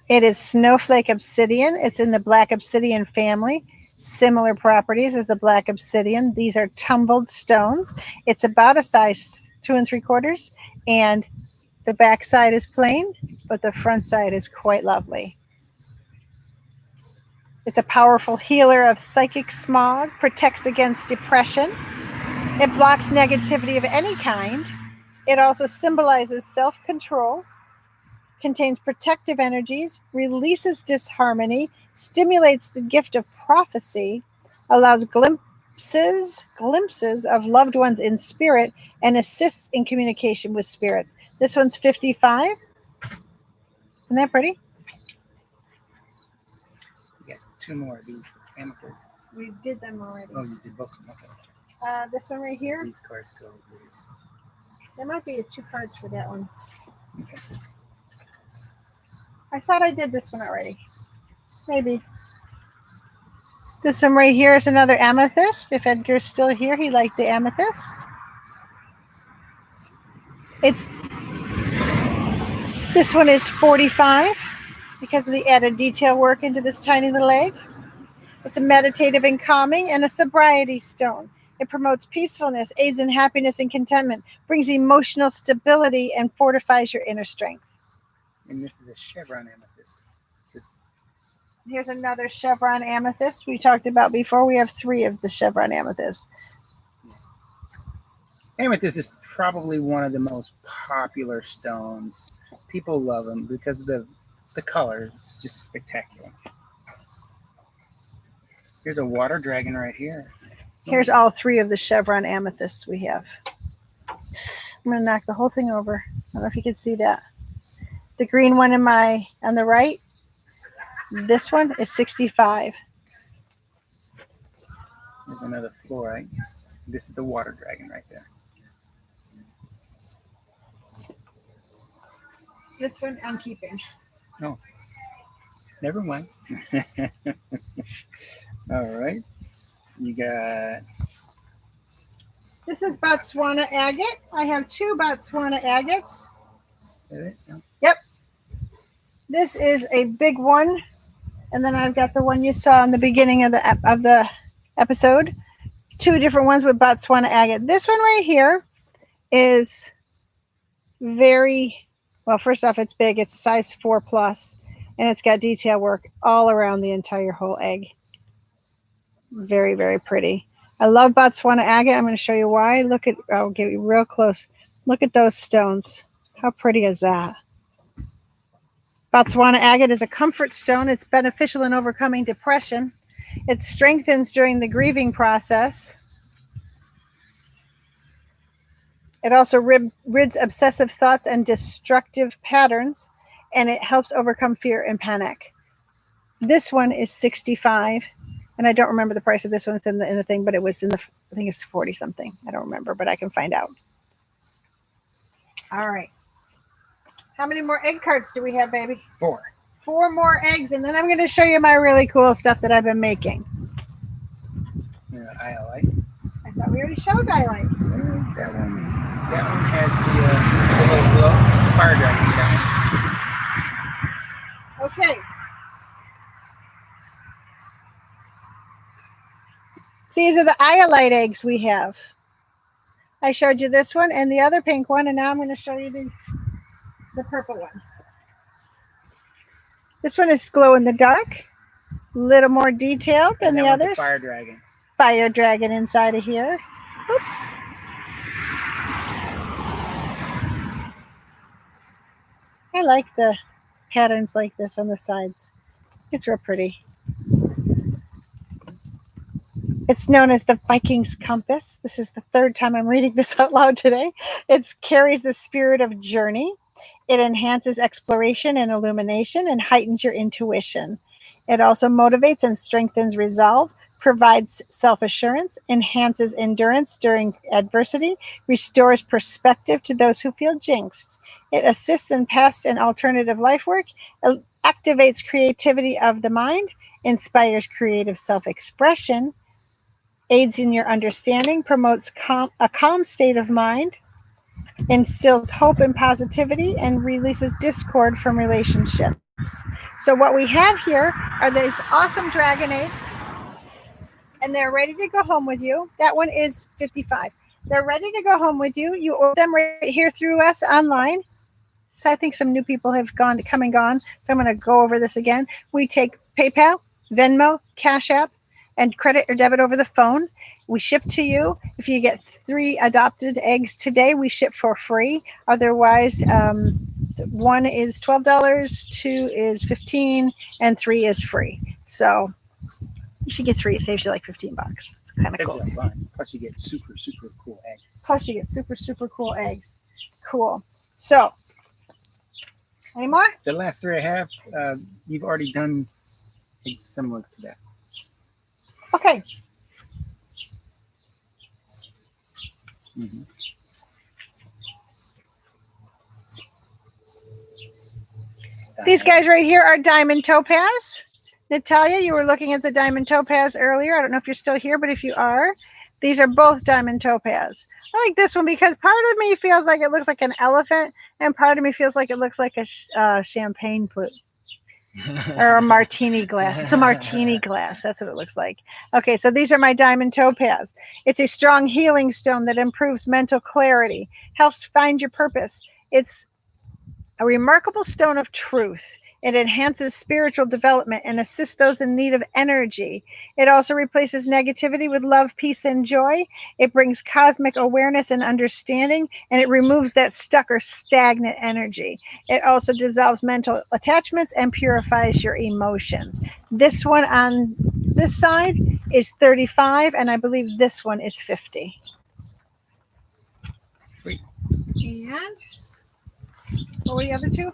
It is snowflake obsidian. It's in the black obsidian family. Similar properties as the black obsidian. These are tumbled stones. It's about a size 2 3/4, and the back side is plain, but the front side is quite lovely. It's a powerful healer of psychic smog, protects against depression. It blocks negativity of any kind. It also symbolizes self-control, contains protective energies, releases disharmony, stimulates the gift of prophecy, allows glimpses of loved ones in spirit, and assists in communication with spirits. This one's $55. Isn't that pretty?
We got 2 more of these amethysts.
We did them already.
Oh, you did both of them. Okay.
This one right here.
These cards go weird.
There might be 2 cards for that one.
Okay.
I thought I did this one already. Maybe. This one right here is another amethyst. If Edgar's still here, he liked the amethyst. This one is $45 because of the added detail work into this tiny little egg. It's a meditative and calming and a sobriety stone. It promotes peacefulness, aids in happiness and contentment, brings emotional stability, and fortifies your inner strength.
And this is a chevron amethyst.
Here's another chevron amethyst we talked about before. We have 3 of the chevron amethysts.
Amethyst is probably one of the most popular stones. People love them because of the color. It's just spectacular. Here's a water dragon right here.
Here's all 3 of the chevron amethysts we have. I'm going to knock the whole thing over. I don't know if you can see that. The green one on the right, this one is $65.
There's another fluorite. This is a water dragon right there.
This one I'm keeping.
Oh, never mind. All right. You got...
This is Botswana agate. I have 2 Botswana agates.
Is it? No.
Yep. This is a big one. And then I've got the one you saw in the beginning of the episode. 2 different ones with Botswana agate. This one right here is very, well, first off, it's big. It's a size 4+, and it's got detail work all around the entire whole egg. Very, very pretty. I love Botswana agate. I'm going to show you why. I'll get you real close. Look at those stones. How pretty is that? Botswana agate is a comfort stone. It's beneficial in overcoming depression. It strengthens during the grieving process. It also rids obsessive thoughts and destructive patterns. and it helps overcome fear and panic. This one is $65, and I don't remember the price of this one. It's in the thing, but it was in the, I think it's 40 something. I don't remember, but I can find out. All right. How many more egg carts do we have, baby?
4.
4 more eggs, and then I'm going to show you my really cool stuff that I've been making.
Iolite.
I thought we already showed Iolite.
That one has the little glow. It's a fire dragon. That one.
Okay. These are the Iolite eggs we have. I showed you this one and the other pink one, and now I'm going to show you the purple one. This one is glow in the dark, a little more detailed than the others.
Fire dragon.
Fire dragon inside of here. Oops. I like the patterns like this on the sides. It's real pretty. It's known as the Vikings Compass. This is the 3rd time I'm reading this out loud today. It carries the spirit of journey. It enhances exploration and illumination and heightens your intuition. It also motivates and strengthens resolve, provides self-assurance, enhances endurance during adversity, restores perspective to those who feel jinxed. It assists in past and alternative life work, activates creativity of the mind, inspires creative self-expression, aids in your understanding, promotes a calm state of mind, instills hope and positivity, and releases discord from relationships. So what we have here are these awesome dragon eggs, and they're ready to go home with you. That one is $55. They're ready to go home with you. You order them right here through us online. So I think some new people have come and gone. So I'm going to go over this again. We take PayPal, Venmo, Cash App, and credit or debit over the phone. We ship to you. If you get 3 adopted eggs today, we ship for free. Otherwise, 1 is $12, 2 is $15, and 3 is free. So you should get 3. It saves you like $15. It's kind of cool.
Plus you get super, super cool eggs.
Plus you get super, super cool eggs. Cool. So, any more?
The last 3 I have, you've already done eggs similar to that.
Okay.
Mm-hmm.
These guys right here are diamond topaz. Natalia, you were looking at the diamond topaz earlier. I don't know if you're still here, but if you are, these are both diamond topaz. I like this one because part of me feels like it looks like an elephant, and part of me feels like it looks like a champagne flute. Or a martini glass. It's a martini glass. That's what it looks like. Okay, so these are my diamond topaz. It's a strong healing stone that improves mental clarity, helps find your purpose. It's a remarkable stone of truth. It enhances spiritual development and assists those in need of energy. It also replaces negativity with love, peace, and joy. It brings cosmic awareness and understanding, and it removes that stuck or stagnant energy. It also dissolves mental attachments and purifies your emotions. This one on this side is $35, and I believe this one is $50.
Sweet.
And what were the other 2?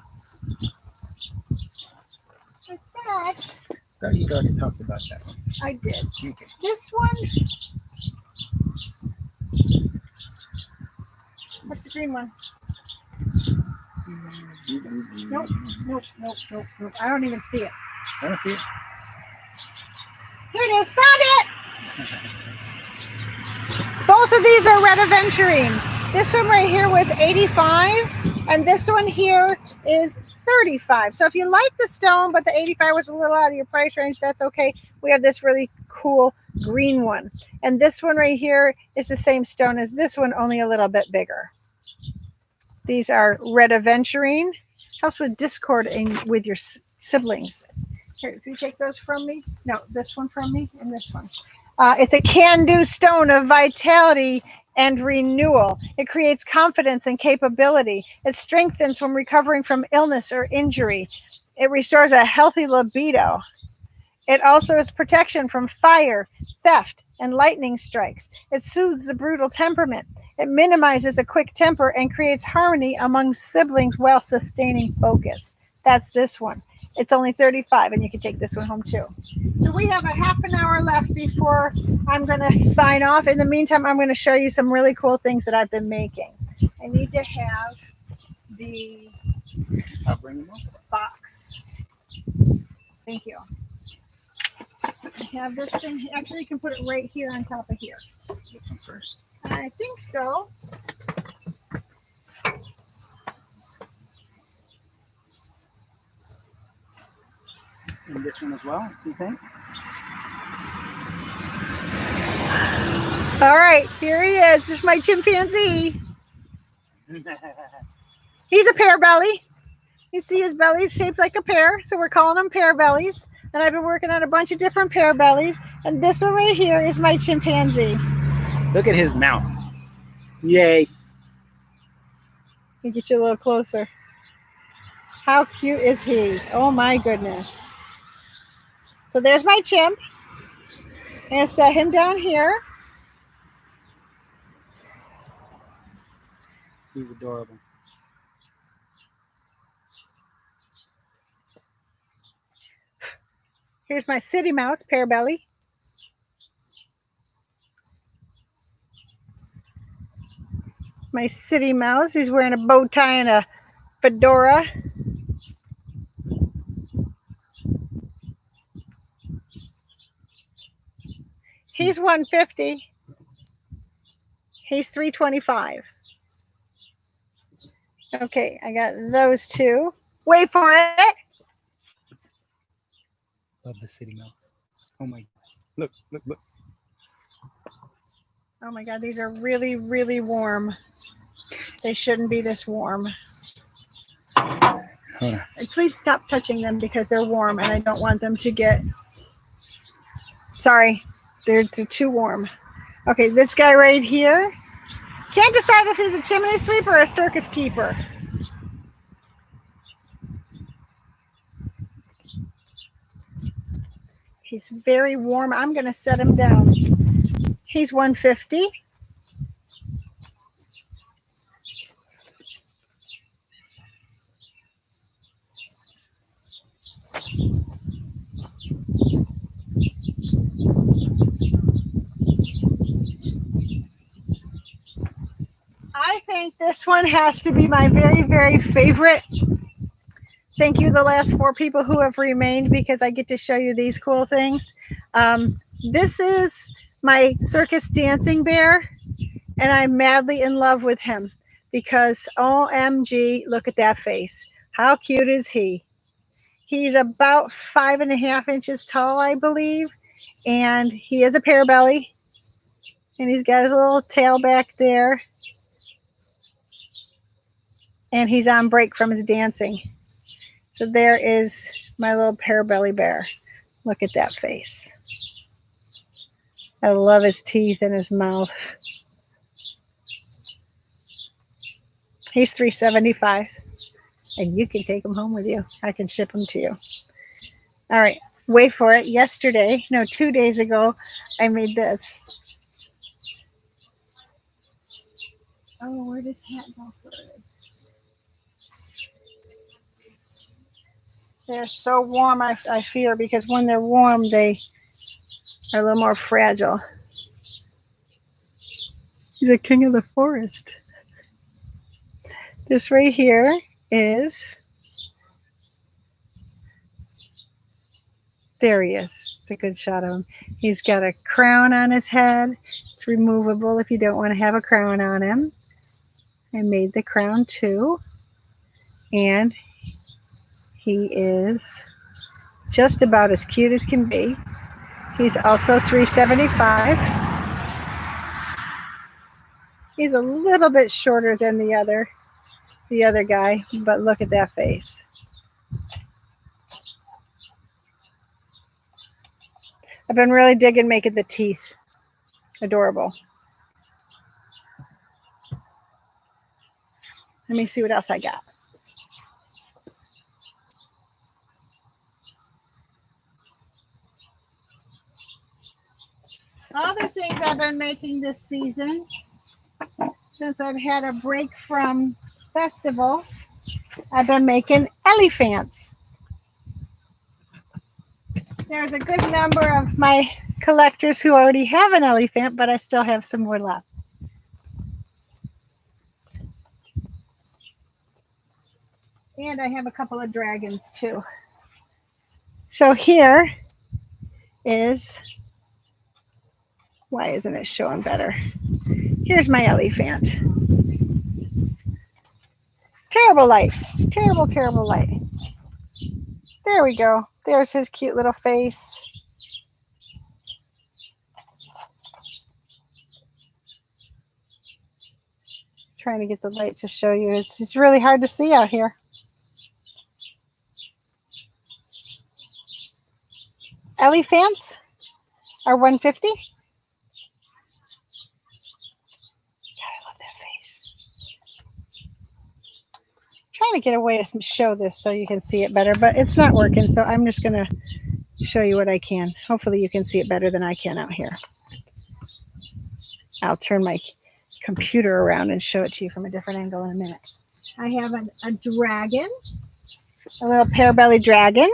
I thought you'd already talked about that one.
I did.
Okay.
This one. What's the green one? Nope. I don't even see it.
I don't see it.
Here it is. Found it! Both of these are red aventurine. This one right here was $85, and this one here is $35. So if you like the stone, but the $85 was a little out of your price range, that's okay. We have this really cool green one. And this one right here is the same stone as this one, only a little bit bigger. These are red aventurine. Helps with discord with your siblings. Here, if you take those from me. No, this one from me and this one. It's a can-do stone of vitality and renewal. It creates confidence and capability. It strengthens when recovering from illness or injury. It restores a healthy libido. It also is protection from fire, theft, and lightning strikes. It soothes a brutal temperament. It minimizes a quick temper and creates harmony among siblings while sustaining focus. That's this one. It's only 35, and you can take this one home too. So we have a half an hour left before I'm going to sign off. In the meantime, I'm going to show you some really cool things that I've been making. I need to have the
I'll bring them up.
box. Thank you. I have this thing. Actually, you can put it right here on top of here.
This one first.
I think so.
And this one as well, you think?
All right, here he is. This is my chimpanzee. He's a pear belly. You see his belly's shaped like a pear, so we're calling them pear bellies. And I've been working on a bunch of different pear bellies. And this one right here is my chimpanzee.
Look at his mouth. Yay.
Let me get you a little closer. How cute is he? Oh my goodness. So there's my chimp. I'm going to set him down here.
He's adorable.
Here's my city mouse, pear belly. My city mouse, he's wearing a bow tie and a fedora. He's 150. He's 325. Okay, I got those two. Wait for it.
Love the city mouse. Oh my God. Look.
Oh my God, these are really, really warm. They shouldn't be this warm.
Hold on.
And please stop touching them because they're warm and I don't want them to get... Sorry, they're too warm. Okay, this guy right here. Can't decide if he's a chimney sweeper or a circus keeper. He's very warm. I'm going to set him down. He's 150. I think this one has to be my very, very favorite. Thank you, the last 4 people who have remained, because I get to show you these cool things. This is my circus dancing bear, and I'm madly in love with him because OMG, look at that face. How cute is he? He's about 5.5 inches tall, I believe, and he has a pear belly, and he's got his little tail back there, and he's on break from his dancing. So there is my little pear belly bear. Look at that face. I love his teeth and his mouth. He's $375, and you can take him home with you. I can ship him to you. All right, wait for it. Yesterday, no, 2 days ago, I made this. Oh, where does hat go first? They're so warm, I fear, because when they're warm, they are a little more fragile. He's a king of the forest. This right here is, there he is. It's a good shot of him. He's got a crown on his head. It's removable if you don't want to have a crown on him. I made the crown too. And he is just about as cute as can be. He's also $375. He's a little bit shorter than the other guy, but look at that face. I've been really digging making the teeth. Adorable. Let me see what else I got. Other things I've been making this season, since I've had a break from festival, I've been making elephants. There's a good number of my collectors who already have an elephant, but I still have some more left. And I have a couple of dragons too. So here is, why isn't it showing better? Here's my elephant. Terrible light. Terrible, terrible light. There we go. There's his cute little face. Trying to get the light to show you. It's really hard to see out here. Elephants are $150. God, I love that face. Trying to get a way to show this so you can see it better, but it's not working, so I'm just going to show you what I can. Hopefully you can see it better than I can out here. I'll turn my computer around and show it to you from a different angle in a minute. I have a dragon, a little pear-belly dragon.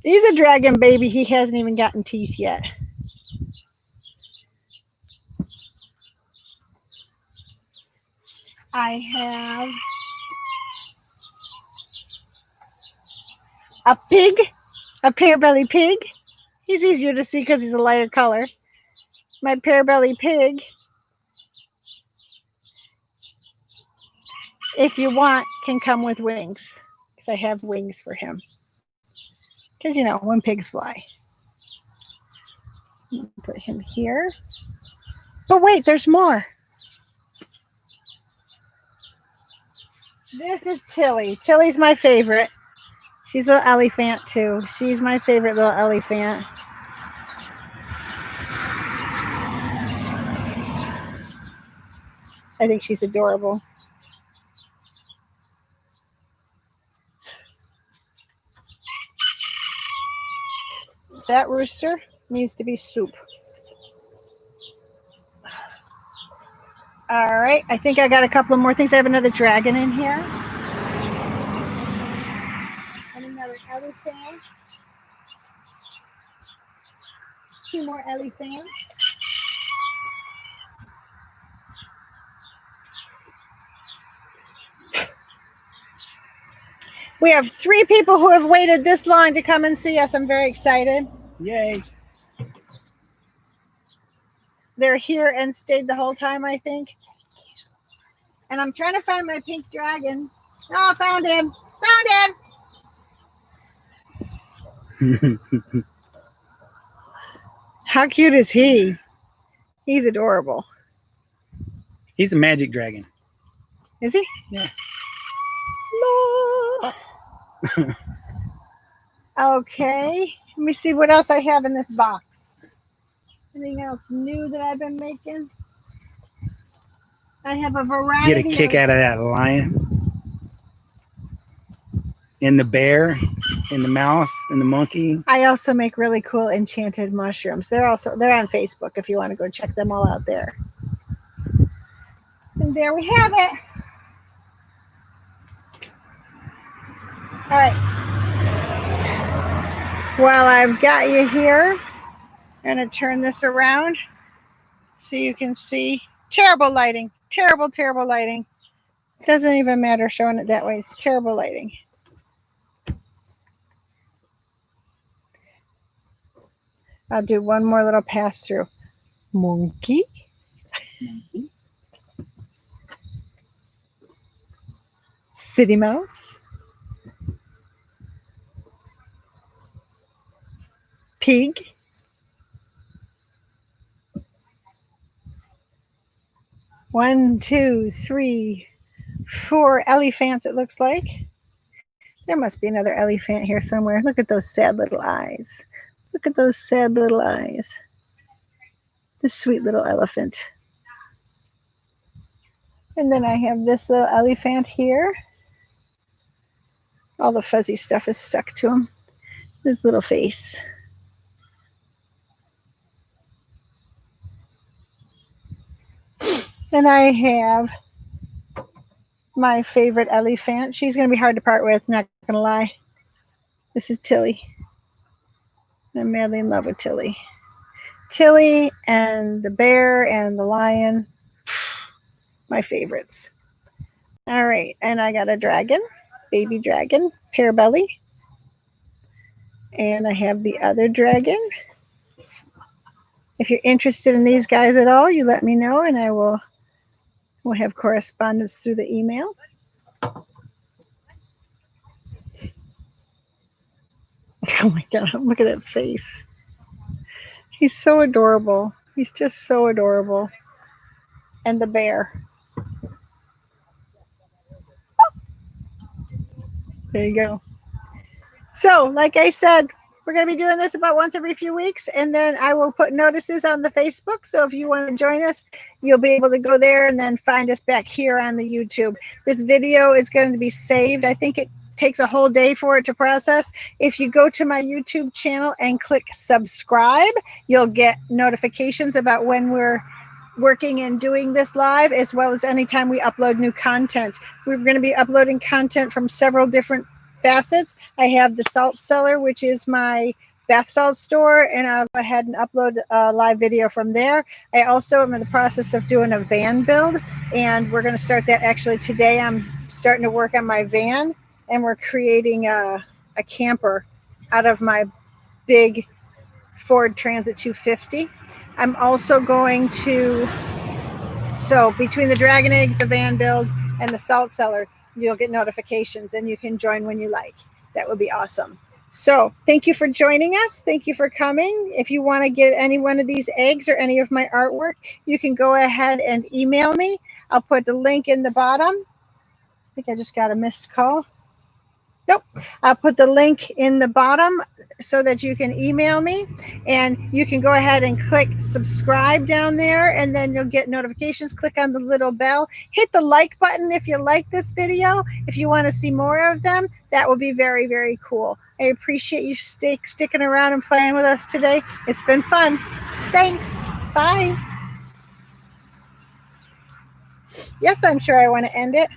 He's a dragon baby. He hasn't even gotten teeth yet. I have a pig, a pear-belly pig. He's easier to see because he's a lighter color. My pear-belly pig, if you want, can come with wings. Because I have wings for him. Because, you know, when pigs fly. Put him here. But wait, there's more. This is Tilly. Tilly's my favorite. She's a little elephant too. She's my favorite little elephant. I think she's adorable. That rooster needs to be soup. All right, I think I got a couple of more things. I have another dragon in here. And another elephant. Two more elephants. We have 3 people who have waited this long to come and see us. I'm very excited.
Yay.
They're here and stayed the whole time, I think. And I'm trying to find my pink dragon. Oh, found him. Found him. How cute is he? He's adorable.
He's a magic dragon.
Is he?
Yeah.
No. Okay. Let me see what else I have in this box. Anything else new that I've been making? I have a variety.
Get a kick out of that lion. And the bear. And the mouse. And the monkey.
I also make really cool enchanted mushrooms. They're on Facebook if you want to go check them all out there. And there we have it. All right. While I've got you here, I'm going to turn this around so you can see. Terrible lighting. Terrible, terrible lighting. Doesn't even matter showing it that way. It's terrible lighting. I'll do one more little pass through. Monkey. City mouse. Pig. One, two, three, 4 elephants, it looks like. There must be another elephant here somewhere. Look at those sad little eyes. Look at those sad little eyes. This sweet little elephant. And then I have this little elephant here. All the fuzzy stuff is stuck to him. His little face. And I have my favorite elephant. She's going to be hard to part with, not going to lie. This is Tilly. I'm madly in love with Tilly. Tilly and the bear and the lion, my favorites. All right, and I got a dragon, baby dragon, pear belly. And I have the other dragon. If you're interested in these guys at all, you let me know and we'll have correspondence through the email. Oh my God, look at that face. He's so adorable. He's just so adorable. And the bear. There you go. So, like I said, we're going to be doing this about once every few weeks, and then I will put notices on the Facebook. So if you want to join us, you'll be able to go there and then find us back here on the YouTube. This video is going to be saved. I think it takes a whole day for it to process. If you go to my YouTube channel and click subscribe, you'll get notifications about when we're working and doing this live, as well as anytime we upload new content. We're going to be uploading content from several different facets. I have the salt cellar, which is my bath salt store, and I'll go ahead and upload a live video from there. I also am in the process of doing a van build, and we're going to start that actually today. I'm starting to work on my van, and we're creating a camper out of my big Ford Transit 250. I'm also going to, so between the dragon eggs, the van build, and the salt cellar, you'll get notifications and you can join when you like. That would be awesome. So thank you for joining us. Thank you for coming. If you want to get any one of these eggs or any of my artwork, you can go ahead and email me. I'll put the link in the bottom. I think I just got a missed call. Nope. I'll put the link in the bottom so that you can email me, and you can go ahead and click subscribe down there, and then you'll get notifications. Click on the little bell. Hit the like button if you like this video. If you want to see more of them, that would be very, very cool. I appreciate you sticking around and playing with us today. It's been fun. Thanks. Bye. Yes, I'm sure I want to end it.